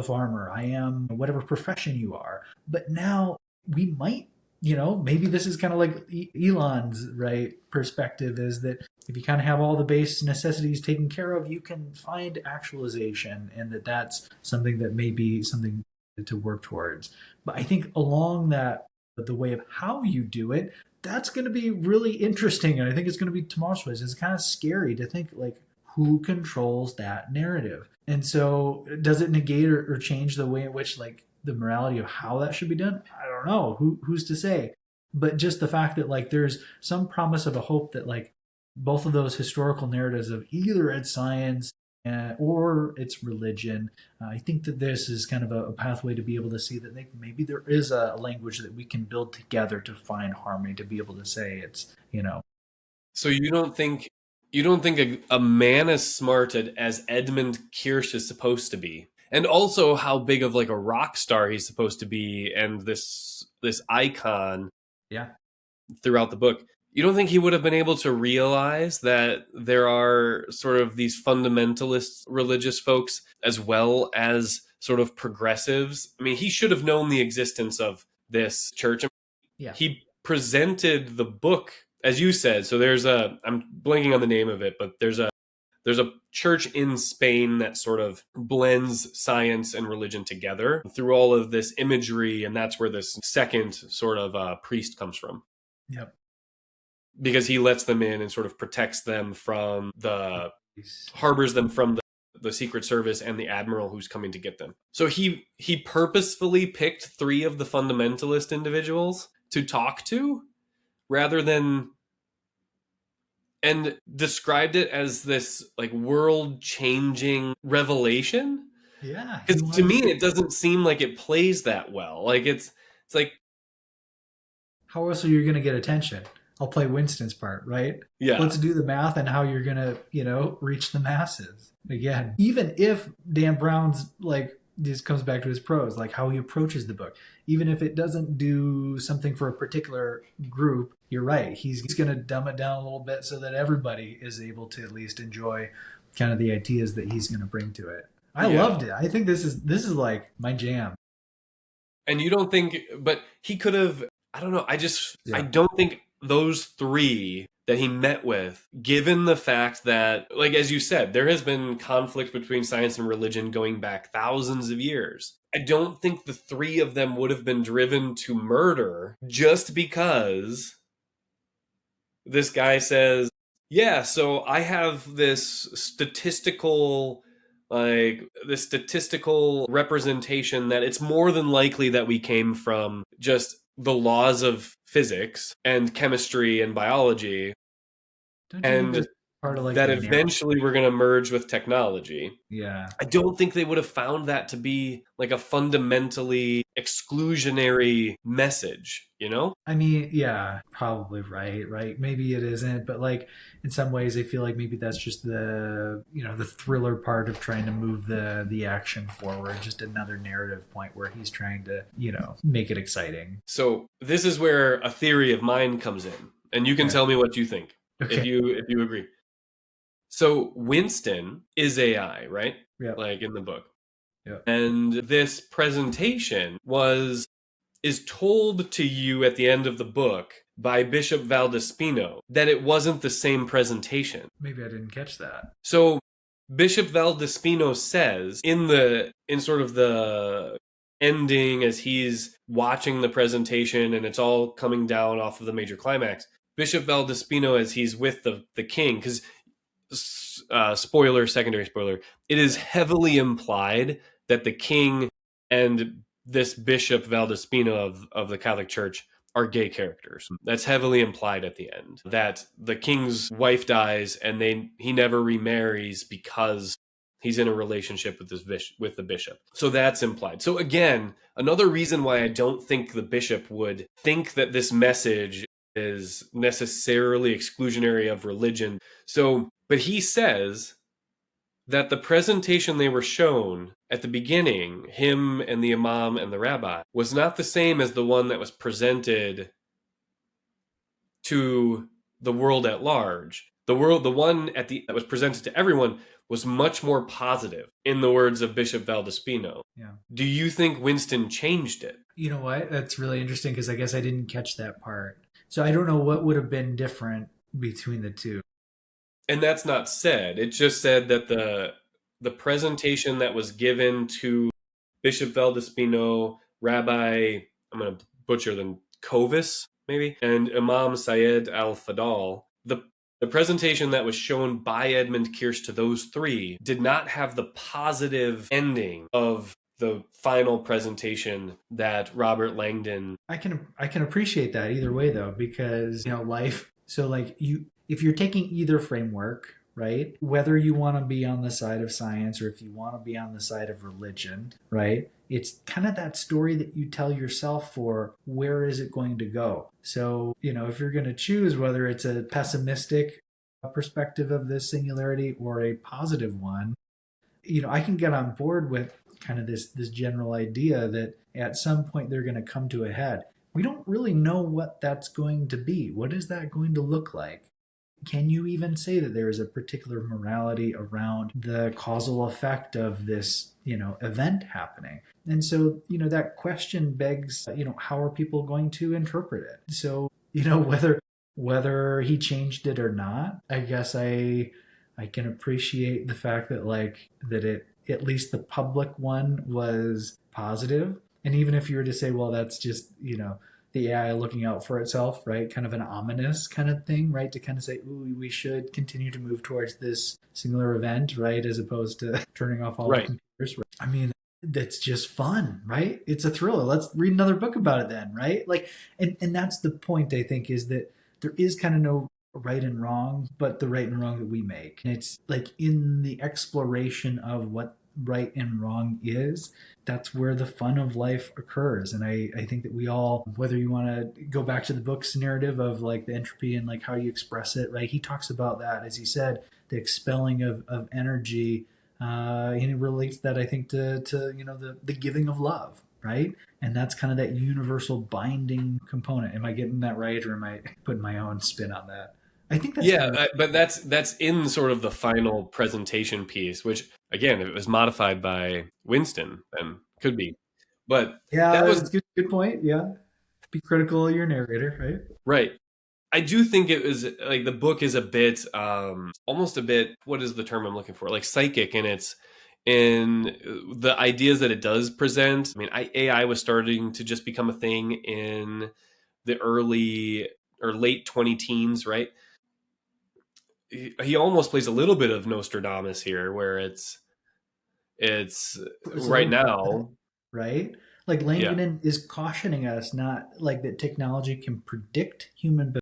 farmer, I am whatever profession you are. But now we might, maybe this is kind of like Elon's right perspective, is that if you kind of have all the base necessities taken care of, you can find actualization, and that's something that may be something to work towards. But I think along that, the way of how you do it, that's going to be really interesting. And I think it's going to be tumultuous. It's kind of scary to think, like, who controls that narrative? And so does it negate or change the way in which, like, the morality of how that should be done? I don't know. Who's to say? But just the fact that, like, there's some promise of a hope that, like, both of those historical narratives of either it's science or it's religion, I think that this is kind of a pathway to be able to see that maybe there is a language that we can build together to find harmony, to be able to say it's. So you don't think a man as smart as Edmund Kirsch is supposed to be, and also how big of like a rock star he's supposed to be, and this icon Yeah. throughout the book, you don't think he would have been able to realize that there are sort of these fundamentalist religious folks as well as sort of progressives? I mean, he should have known the existence of this church. Yeah. He presented the book, as you said. So I'm blanking on the name of it, but there's a church in Spain that sort of blends science and religion together through all of this imagery, and that's where this second sort of priest comes from, Yep. because he lets them in and sort of protects them from harbors them from the Secret Service and the admiral who's coming to get them. So he purposefully picked three of the fundamentalist individuals to talk to, rather than, and described it as this like world changing revelation. Yeah. He Because to wanted me, to. it doesn't seem like it plays that well. Like it's like, How else are you going to get attention? I'll play Winston's part, right? yeah, Let's do the math and how you're going to, reach the masses. Again, even if Dan Brown's, like, this comes back to his prose, like how he approaches the book, even if it doesn't do something for a particular group, you're right. He's going to dumb it down a little bit so that everybody is able to at least enjoy kind of the ideas that he's going to bring to it. I Yeah. loved it. I think this is like my jam. And you don't think, but he could have, I don't know. I Yeah. don't think those three that he met with, given the fact that, like, as you said, there has been conflict between science and religion going back thousands of years. I don't think the three of them would have been driven to murder just because this guy says, yeah, so I have this statistical representation that it's more than likely that we came from just the laws of physics and chemistry and biology, Don't you think and there's part of like that the narrative? eventually we're going to merge with technology. Yeah. I don't think they would have found that to be like a fundamentally exclusionary message, you know? I mean, yeah, probably right, right. Maybe it isn't, but like in some ways I feel like maybe that's just the thriller part of trying to move the action forward, just another narrative point where he's trying to, make it exciting. So this is where a theory of mine comes in, and you can Okay. tell me what you think Okay. if you agree. So Winston is AI, right? Yeah. Like in the book. Yeah. And this presentation is told to you at the end of the book by Bishop Valdespino that it wasn't the same presentation. Maybe I didn't catch that. So Bishop Valdespino says in sort of the ending as he's watching the presentation and it's all coming down off of the major climax, Bishop Valdespino, as he's with the king, because spoiler, secondary spoiler, it is heavily implied that the king and this Bishop Valdespino of the Catholic Church are gay characters. That's heavily implied at the end. That the king's wife dies and he never remarries because he's in a relationship with with the bishop. So that's implied. So again, another reason why I don't think the bishop would think that this message is necessarily exclusionary of religion. So, but he says that the presentation they were shown at the beginning, him and the imam and the rabbi, was not the same as the one that was presented to the world at large. The one that was presented to everyone was much more positive, in the words of Bishop Valdespino. Yeah. Do you think Winston changed it? You know what? That's really interesting because I guess I didn't catch that part. So I don't know what would have been different between the two. And that's not said. It just said that the presentation that was given to Bishop Valdespino, Rabbi, I'm going to butcher them, Kovis, maybe, and Imam Syed al-Fadal, the presentation that was shown by Edmund Kirsch to those three did not have the positive ending of the final presentation that Robert Langdon. I can appreciate that either way though, because life. So like if you're taking either framework, right? Whether you want to be on the side of science or if you want to be on the side of religion, right? It's kind of that story that you tell yourself for where is it going to go. So, if you're going to choose whether it's a pessimistic perspective of this singularity or a positive one, I can get on board with kind of this general idea that at some point they're going to come to a head. We don't really know what that's going to be. What is that going to look like? Can you even say that there is a particular morality around the causal effect of this, event happening? And so, that question begs, how are people going to interpret it? So, whether he changed it or not, I guess I can appreciate the fact that that it, at least the public one, was positive. And even if you were to say, well, that's just, the AI looking out for itself, right? Kind of an ominous kind of thing, right? To kind of say, ooh, we should continue to move towards this singular event, right? As opposed to turning off all the Right. computers. I mean, that's just fun, right? It's a thriller. Let's read another book about it then, right? And that's the point, I think, is that there is kind of no right and wrong, but the right and wrong that we make. And it's like in the exploration of what right and wrong is, that's where the fun of life occurs. And I think that we all, whether you want to go back to the book's narrative of like the entropy and like how you express it, right? He talks about that, as he said, the expelling of energy. And he relates that, I think, to the giving of love, right? And that's kind of that universal binding component. Am I getting that right, or am I putting my own spin on that? I think that's Yeah, kind of but that's in sort of the final presentation piece, which again, if it was modified by Winston, then could be. But Yeah, that was that's good point. Yeah. Be critical of your narrator, right? right. I do think it was like the book is a bit, almost a bit. What is the term I'm looking for? Like psychic in the ideas that it does present. I mean, AI was starting to just become a thing in the early or late 20 teens, right? He almost plays a little bit of Nostradamus here, where it's It's a right little prophetic, now, right? Like yeah, Langdon is cautioning us not like that technology can predict human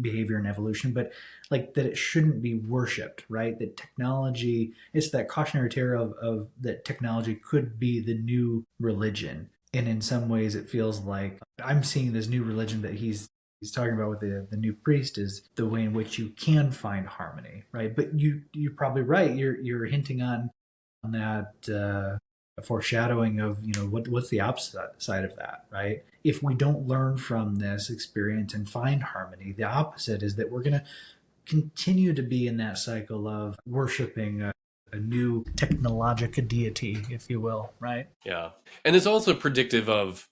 behavior and evolution, but like that it shouldn't be worshipped, right? That technology, it's that cautionary tale of that technology could be the new religion. And in some ways, it feels like I'm seeing this new religion that he's talking about with the new priest is the way in which you can find harmony, right? But you're probably right. You're hinting on that foreshadowing of what's the opposite side of that, right? If we don't learn from this experience and find harmony, the opposite is that we're going to continue to be in that cycle of worshiping a new technologic deity, if you will, right? yeah, and it's also predictive of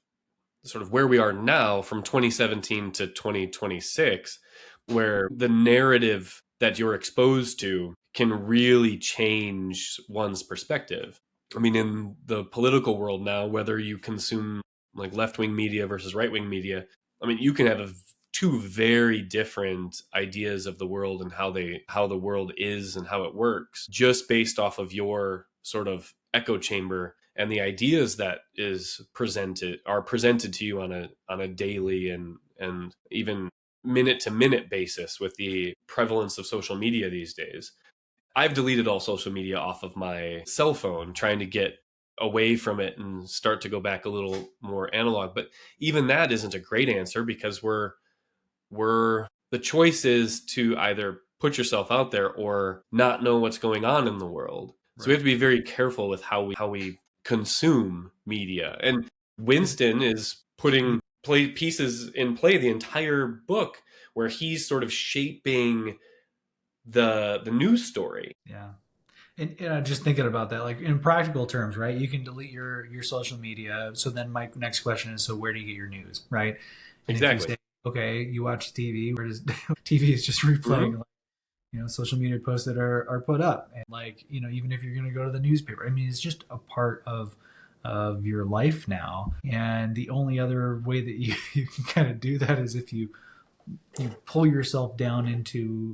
sort of where we are now from 2017 to 2026, where the narrative that you're exposed to can really change one's perspective. I mean, in the political world now, whether you consume like left wing media versus right wing media, I mean, you can have two very different ideas of the world and how the world is and how it works just based off of your sort of echo chamber and the ideas that are presented to you on a daily and even minute to minute basis with the prevalence of social media these days. I've deleted all social media off of my cell phone, trying to get away from it and start to go back a little more analog. But even that isn't a great answer because we're the choice is to either put yourself out there or not know what's going on in the world. So we Right. have to be very careful with how we consume media. And Winston is putting pieces in play the entire book where he's sort of shaping the news story. Yeah. And just thinking about that, like in practical terms, right? You can delete your social media. So then my next question is, so where do you get your news, right? And if you Exactly. say, okay, you watch TV, where does TV is just replaying, Hmm. like, social media posts that are put up, and like, even if you're going to go to the newspaper, I mean, it's just a part of your life now. And the only other way that you can kind of do that is if you pull yourself down into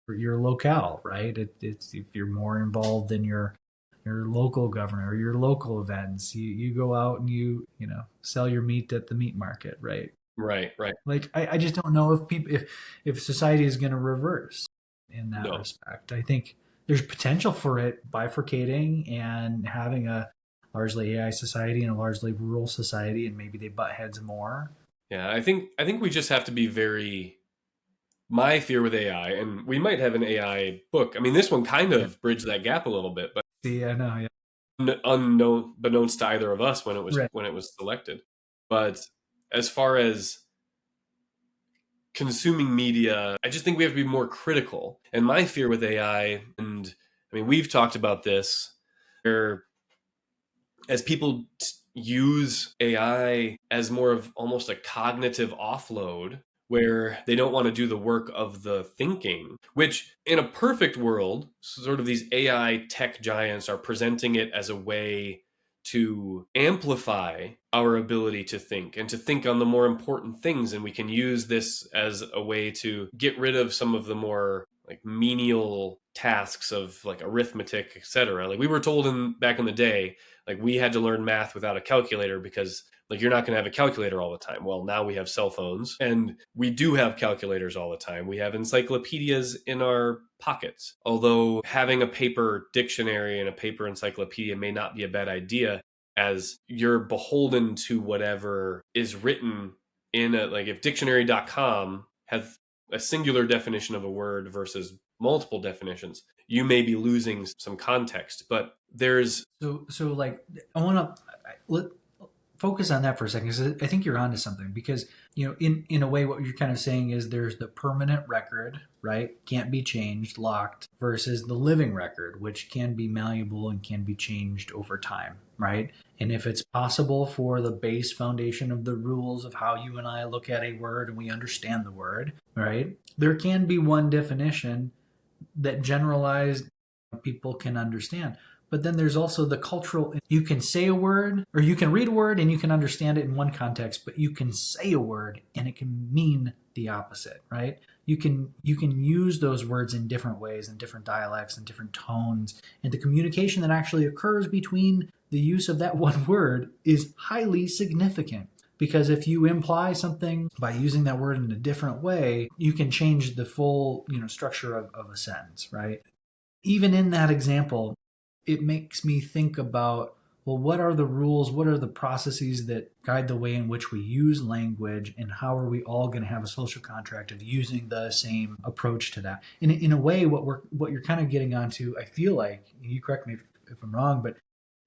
your locale, right? It's if you're more involved in your local governor or your local events, you go out and you sell your meat at the meat market, right? Right, right. Like I just don't know if people if society is going to reverse in that No. respect. I think there's potential for it bifurcating and having a largely AI society and a largely rural society, and maybe they butt heads more. Yeah, I think we just have to be very my fear with AI, and we might have an AI book. I mean, this one kind Yeah. of bridged that gap a little bit, but See, I know. Yeah. unknown, beknownst to either of us Right. when it was selected. But as far as consuming media, I just think we have to be more critical. And my fear with AI, and I mean, we've talked about this, where as people use AI as more of almost a cognitive offload, where they don't want to do the work of the thinking, which in a perfect world, sort of these AI tech giants are presenting it as a way to amplify our ability to think and to think on the more important things. And we can use this as a way to get rid of some of the more like menial tasks of like arithmetic, etc. Like we were told in back in the day, like we had to learn math without a calculator because like you're not going to have a calculator all the time. Well, now we have cell phones and we do have calculators all the time. We have encyclopedias in our pockets. Although having a paper dictionary and a paper encyclopedia may not be a bad idea, as you're beholden to whatever is written in a, like if dictionary.com has a singular definition of a word versus multiple definitions, you may be losing some context. But there's So like I want to let focus on that for a second, because I think you're onto something. Because, in a way, what you're kind of saying is there's the permanent record, right? Can't be changed, locked, versus the living record, which can be malleable and can be changed over time, right? And if it's possible for the base foundation of the rules of how you and I look at a word and we understand the word, right? There can be one definition that generalized people can understand. But then there's also the cultural, you can say a word, or you can read a word and you can understand it in one context, but you can say a word and it can mean the opposite, right? You can use those words in different ways, in different dialects and different tones. And the communication that actually occurs between the use of that one word is highly significant. Because if you imply something by using that word in a different way, you can change the full, structure of a sentence, right? Even in that example, it makes me think about, well, what are the rules? What are the processes that guide the way in which we use language, and how are we all going to have a social contract of using the same approach to that? In a way, what you're kind of getting onto, I feel like, you correct me if I'm wrong, but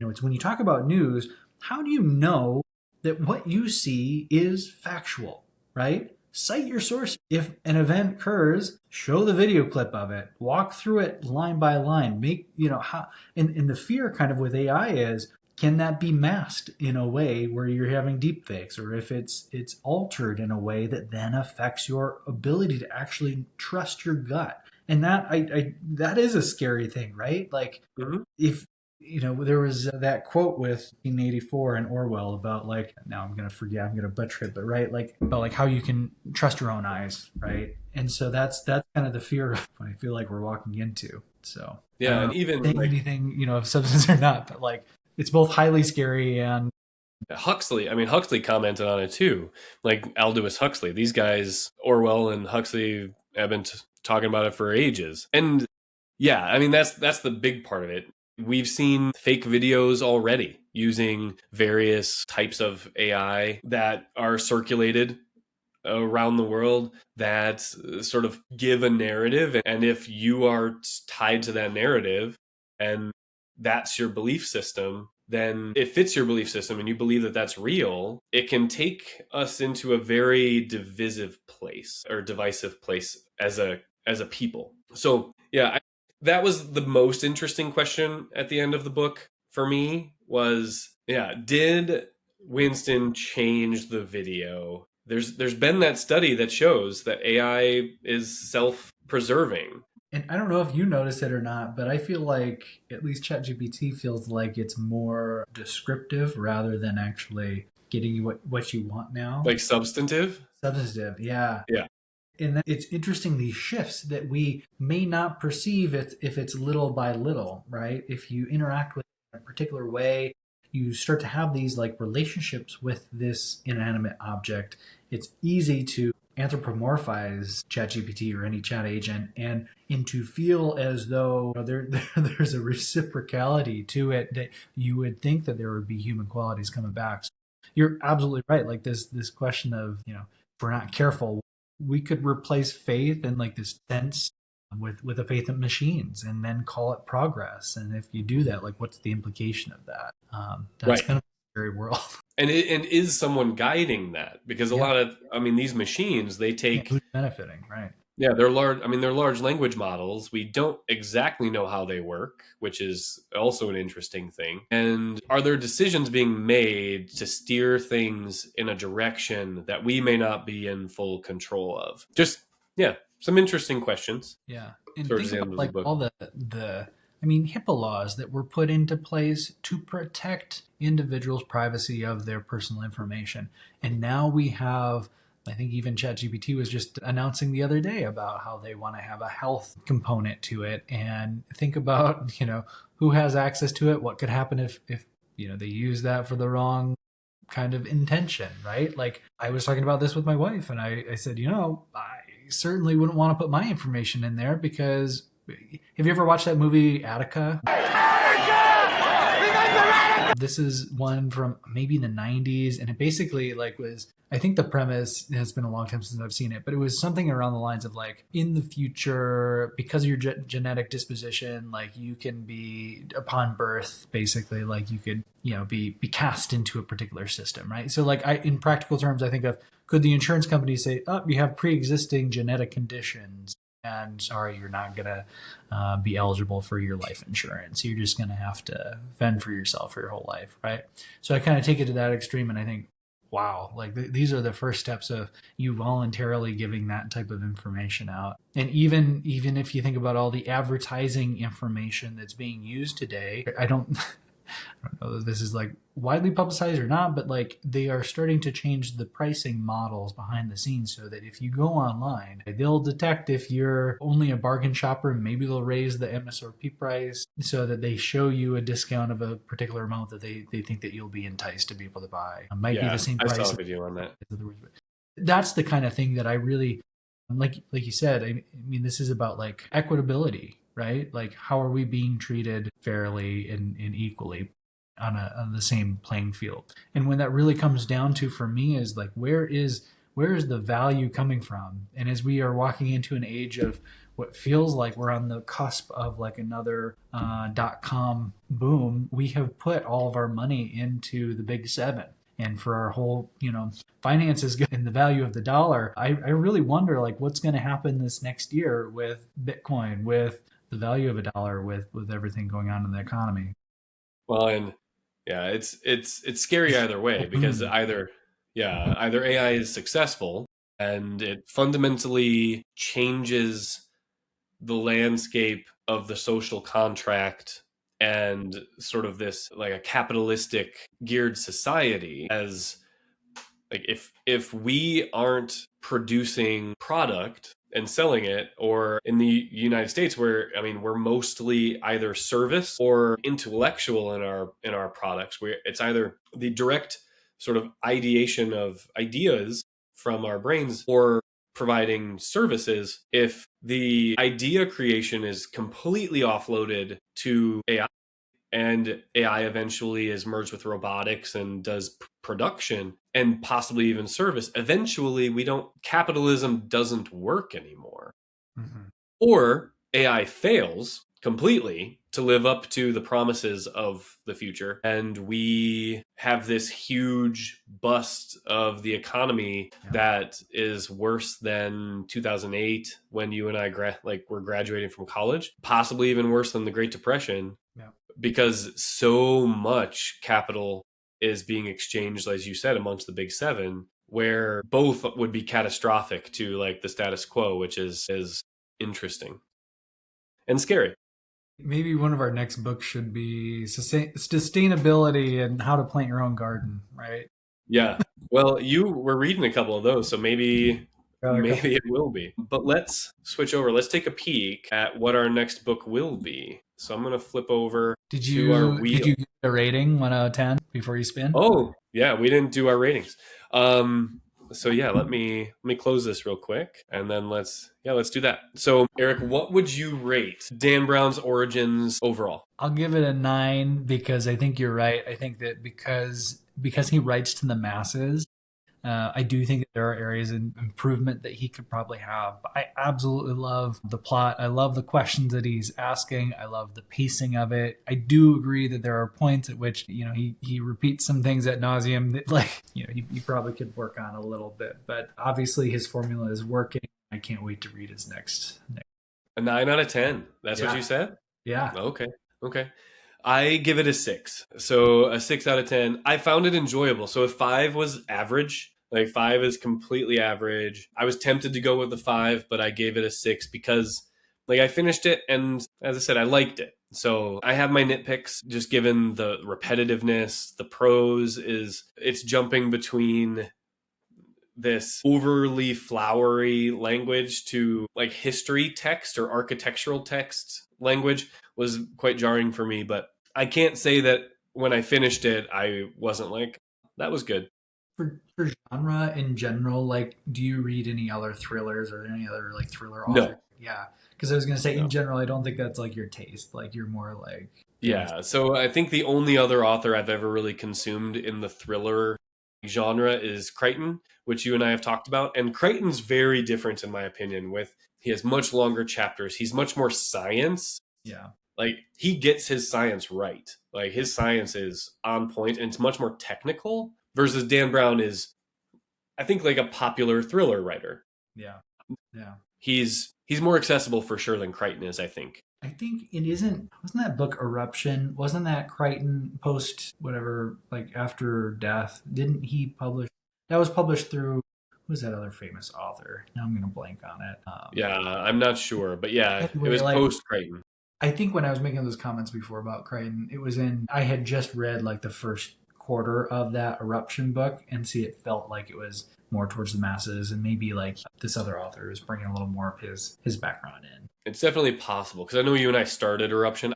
it's when you talk about news, how do you know that what you see is factual, right? Cite your source. If an event occurs, show the video clip of it, walk through it line by line, make, how, and the fear kind of with AI is, can that be masked in a way where you're having deep fakes, or if it's altered in a way that then affects your ability to actually trust your gut? And that is a scary thing, right? Like, if there was that quote with 1984 and Orwell about, like, now I'm going to forget, I'm going to butcher it, but right, like, about like how you can trust your own eyes, right? And so that's kind of the fear of what I feel like we're walking into. So yeah, and even like, anything, of substance or not, but like, it's both highly scary and Huxley commented on it too. Like Aldous Huxley, these guys, Orwell and Huxley, have been talking about it for ages. And yeah, I mean, that's the big part of it. We've seen fake videos already using various types of AI that are circulated around the world that sort of give a narrative. And if you are tied to that narrative and that's your belief system, then it fits your belief system and you believe that that's real, it can take us into a very divisive place, or divisive place, as a people. So yeah, that was the most interesting question at the end of the book for me was, did Winston change the video? There's been that study that shows that AI is self-preserving. And I don't know if you notice it or not, but I feel like at least ChatGPT feels like it's more descriptive rather than actually getting you what you want now. Like substantive? Substantive, yeah. Yeah. And it's interesting, these shifts that we may not perceive it if it's little by little, right? If you interact with it in a particular way, you start to have these like relationships with this inanimate object. It's easy to anthropomorphize ChatGPT or any chat agent and to feel as though there's a reciprocality to it, that you would think that there would be human qualities coming back. So you're absolutely right. Like this question of, if we're not careful, we could replace faith and like this sense with a faith in machines and then call it progress. And if you do that, like, what's the implication of that? That's kind of a scary world. And is someone guiding that? Because a lot of, these machines, they take... who's benefiting, right? Yeah, they're large language models. We don't exactly know how they work, which is also an interesting thing. And are there decisions being made to steer things in a direction that we may not be in full control of? Just, some interesting questions. Yeah. And think about like all the HIPAA laws that were put into place to protect individuals' privacy of their personal information. And now we have, I think even ChatGPT was just announcing the other day about how they want to have a health component to it. And think about, who has access to it, what could happen if they use that for the wrong kind of intention, right? Like, I was talking about this with my wife and I said, I certainly wouldn't want to put my information in there, because have you ever watched that movie Attica? This is one from maybe the 90s, and it basically like was I think the premise has been a long time since I've seen it, but it was something around the lines of like, in the future, because of your genetic disposition, like you can be upon birth, basically, like you could, be cast into a particular system, right? So like in practical terms, I think of, could the insurance company say, oh, you have pre-existing genetic conditions, and sorry, you're not gonna be eligible for your life insurance. You're just gonna have to fend for yourself for your whole life, right? So I kind of take it to that extreme, and I think, wow, like these are the first steps of you voluntarily giving that type of information out. And even if you think about all the advertising information that's being used today, I don't know if this is like widely publicized or not, but like they are starting to change the pricing models behind the scenes so that if you go online, they'll detect if you're only a bargain shopper. Maybe they'll raise the MSRP price so that they show you a discount of a particular amount that they think that you'll be enticed to be able to buy. It might be the same I price. saw a video on that. That's the kind of thing that I really like you said. I mean, this is about like equitability, right? Like, how are we being treated fairly and equally on the same playing field? And when that really comes down to, for me, is like, where is the value coming from? And as we are walking into an age of what feels like we're on the cusp of like another .com boom, we have put all of our money into the big seven. And for our whole, finances and the value of the dollar, I really wonder like what's going to happen this next year with Bitcoin, with the value of a dollar, with everything going on in the economy. Well, and yeah, it's scary either way, because either AI is successful and it fundamentally changes the landscape of the social contract and sort of this like a capitalistic geared society, as like if we aren't producing product and selling it, or in the United States, where I mean we're mostly either service or intellectual in our products, where it's either the direct sort of ideation of ideas from our brains or providing services. If the idea creation is completely offloaded to AI, and AI eventually is merged with robotics and does production and possibly even service, eventually capitalism doesn't work anymore. Mm-hmm. Or AI fails completely to live up to the promises of the future, and we have this huge bust of the economy that is worse than 2008 when you and I were graduating from college, possibly even worse than the Great Depression. Because so much capital is being exchanged, as you said, amongst the big seven, where both would be catastrophic to like the status quo, which is interesting and scary. Maybe one of our next books should be sustainability and how to plant your own garden, right? Yeah. Well, you were reading a couple of those, so maybe it will be. But let's switch over. Let's take a peek at what our next book will be. So I'm going to flip over to our wheel. Did you give it a rating 1 out of 10 before you spin? Oh, yeah, we didn't do our ratings. So yeah, let me close this real quick, and then let's do that. So Erik, what would you rate Dan Brown's Origins overall? I'll give it a 9 because I think you're right. I think that because he writes to the masses, I do think that there are areas of improvement that he could probably have. But I absolutely love the plot. I love the questions that he's asking. I love the pacing of it. I do agree that there are points at which, he repeats some things ad nauseum that he probably could work on a little bit. But obviously his formula is working. I can't wait to read his next. A 9 out of 10. That's what you said? Yeah. Okay. I give it a 6. So a 6 out of 10. I found it enjoyable. So if 5 was average, like 5 is completely average, I was tempted to go with the 5, but I gave it a 6 because like I finished it, and as I said, I liked it. So I have my nitpicks, just given the repetitiveness. The prose it's jumping between this overly flowery language to like history text or architectural text language was quite jarring for me. But I can't say that when I finished it, I wasn't like, that was good. For genre in general, like, do you read any other thrillers or any other like thriller author? No. Yeah, because I was gonna say in general, I don't think that's like your taste. Like you're more like yeah. So I think the only other author I've ever really consumed in the thriller genre is Crichton, which you and I have talked about. And Crichton's very different, in my opinion, with he has much longer chapters. He's much more science. Yeah. Like, he gets his science right. Like, his science is on point, and it's much more technical, versus Dan Brown is, I think, like a popular thriller writer. Yeah. Yeah. He's more accessible for sure than Crichton is, I think. I think it isn't. Wasn't that book Eruption? Wasn't that Crichton post whatever, like after death? Didn't he publish? That was published through. Who's that other famous author? Now I'm going to blank on it. Yeah, I'm not sure, but yeah, Anyway, it was like, post Crichton. I think when I was making those comments before about Crichton, it was in. I had just read like the first quarter of that Eruption book, and see, it felt like it was more towards the masses, and maybe like this other author is bringing a little more of his background in. It's definitely possible, because I know you and I started Eruption.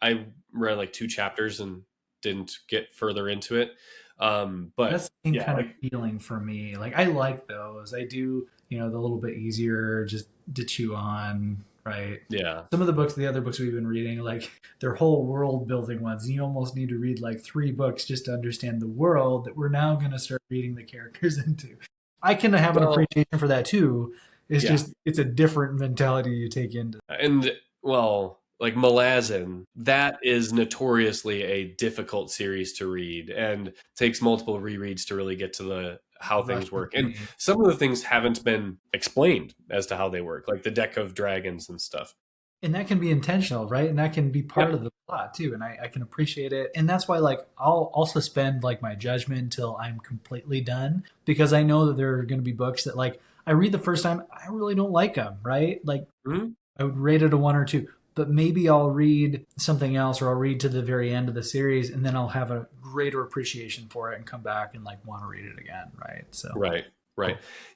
I read like 2 chapters and didn't get further into it. But that's the same yeah, kind like, of feeling for me. Like, I like those. I do, the little bit easier just to chew on, right? yeah, Some of the other books we've been reading, like they're whole world building ones. And you almost need to read like 3 books just to understand the world that we're now going to start reading the characters into. I can have an appreciation for that too. It's just, it's a different mentality you take into. And well, like Malazan, that is notoriously a difficult series to read and takes multiple rereads to really get to how things work. And some of the things haven't been explained as to how they work, like the deck of dragons and stuff. And that can be intentional, right? And that can be part of the plot too. And I can appreciate it. And that's why, like, I'll suspend like my judgment until I'm completely done, because I know that there are going to be books that, like, I read the first time, I really don't like them, right? Like, I would rate it a 1 or 2, but maybe I'll read something else, or I'll read to the very end of the series, and then I'll have a greater appreciation for it and come back and like want to read it again, right? So right.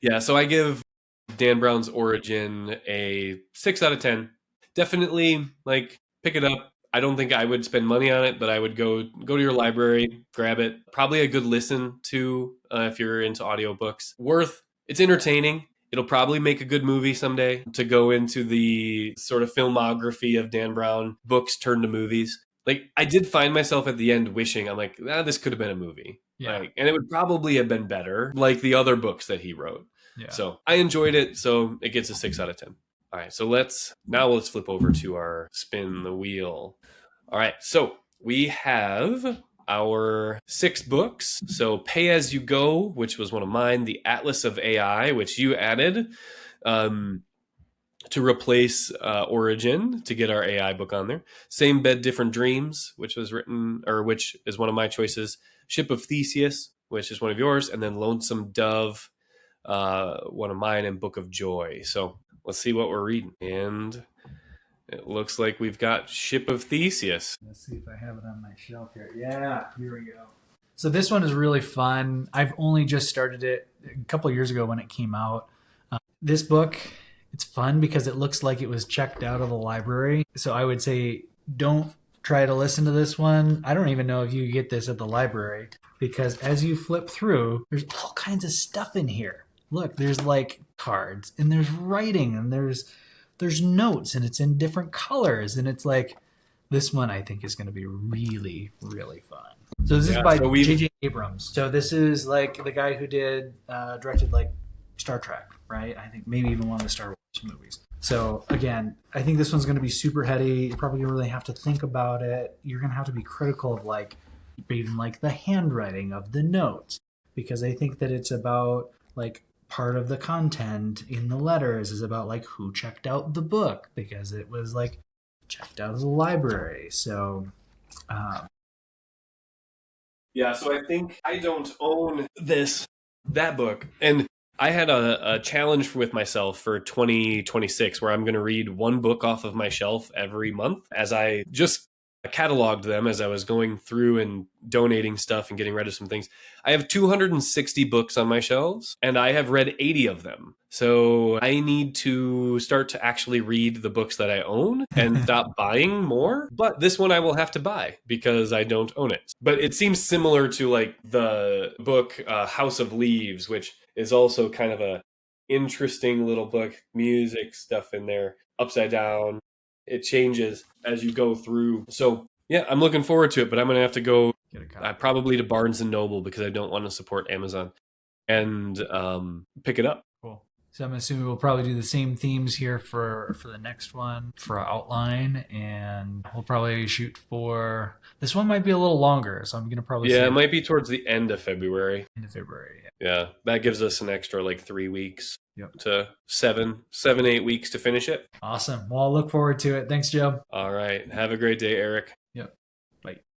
Yeah, so I give Dan Brown's Origin a 6 out of 10. Definitely, like, pick it up. I don't think I would spend money on it, but I would go to your library, grab it. Probably a good listen to if you're into audiobooks. It's entertaining. It'll probably make a good movie someday to go into the sort of filmography of Dan Brown books turned to movies. Like, I did find myself at the end wishing, I'm like, this could have been a movie. Yeah. Like, and it would probably have been better, like the other books that he wrote. Yeah. So I enjoyed it. So it gets a 6 out of 10. All right. So let's flip over to our spin the wheel. All right. So we have our 6 books. So Pay As You Go, which was one of mine, The Atlas of AI, which you added to replace Origin to get our AI book on there. Same Bed, Different Dreams, which is one of my choices. Ship of Theseus, which is one of yours, and then Lonesome Dove, one of mine, and Book of Joy. So let's see what we're reading. And it looks like we've got Ship of Theseus. Let's see if I have it on my shelf here. Yeah, here we go. So this one is really fun. I've only just started it a couple of years ago when it came out. This book, it's fun because it looks like it was checked out of the library. So I would say don't try to listen to this one. I don't even know if you get this at the library, because as you flip through, there's all kinds of stuff in here. Look, there's like cards, and there's writing, and there's notes, and it's in different colors, and it's like, this one I think is going to be really, really fun. So this is by J.J. Abrams. So this is like the guy who directed like Star Trek, right? I think maybe even one of the Star Wars movies. So again, I think this one's going to be super heady. You probably really have to think about it. You're going to have to be critical of like even like the handwriting of the notes, because I think that it's about like part of the content in the letters is about like who checked out the book, because it was like checked out of the library. So yeah, so I think I don't own that book, and I had a challenge with myself for 2026 where I'm going to read 1 book off of my shelf every month, as I just cataloged them as I was going through and donating stuff and getting rid of some things. I have 260 books on my shelves, and I have read 80 of them. So I need to start to actually read the books that I own and stop buying more. But this one I will have to buy because I don't own it. But it seems similar to like the book House of Leaves, which is also kind of a interesting little book, music stuff in there, upside down. It changes as you go through. So yeah, I'm looking forward to it, but I'm going to have to go Get a copy. Probably to Barnes and Noble because I don't want to support Amazon, and pick it up. Cool. So I'm assuming we'll probably do the same themes here for the next one for our outline, and we'll probably shoot for this one. Might be a little longer, so I'm gonna probably say It might be towards the end of February. end of February. Yeah, that gives us an extra like 3 weeks Yep. to 7, 8 weeks to finish it. Awesome. Well, I'll look forward to it. Thanks, Joe. All right. Have a great day, Erik. Yep. Bye.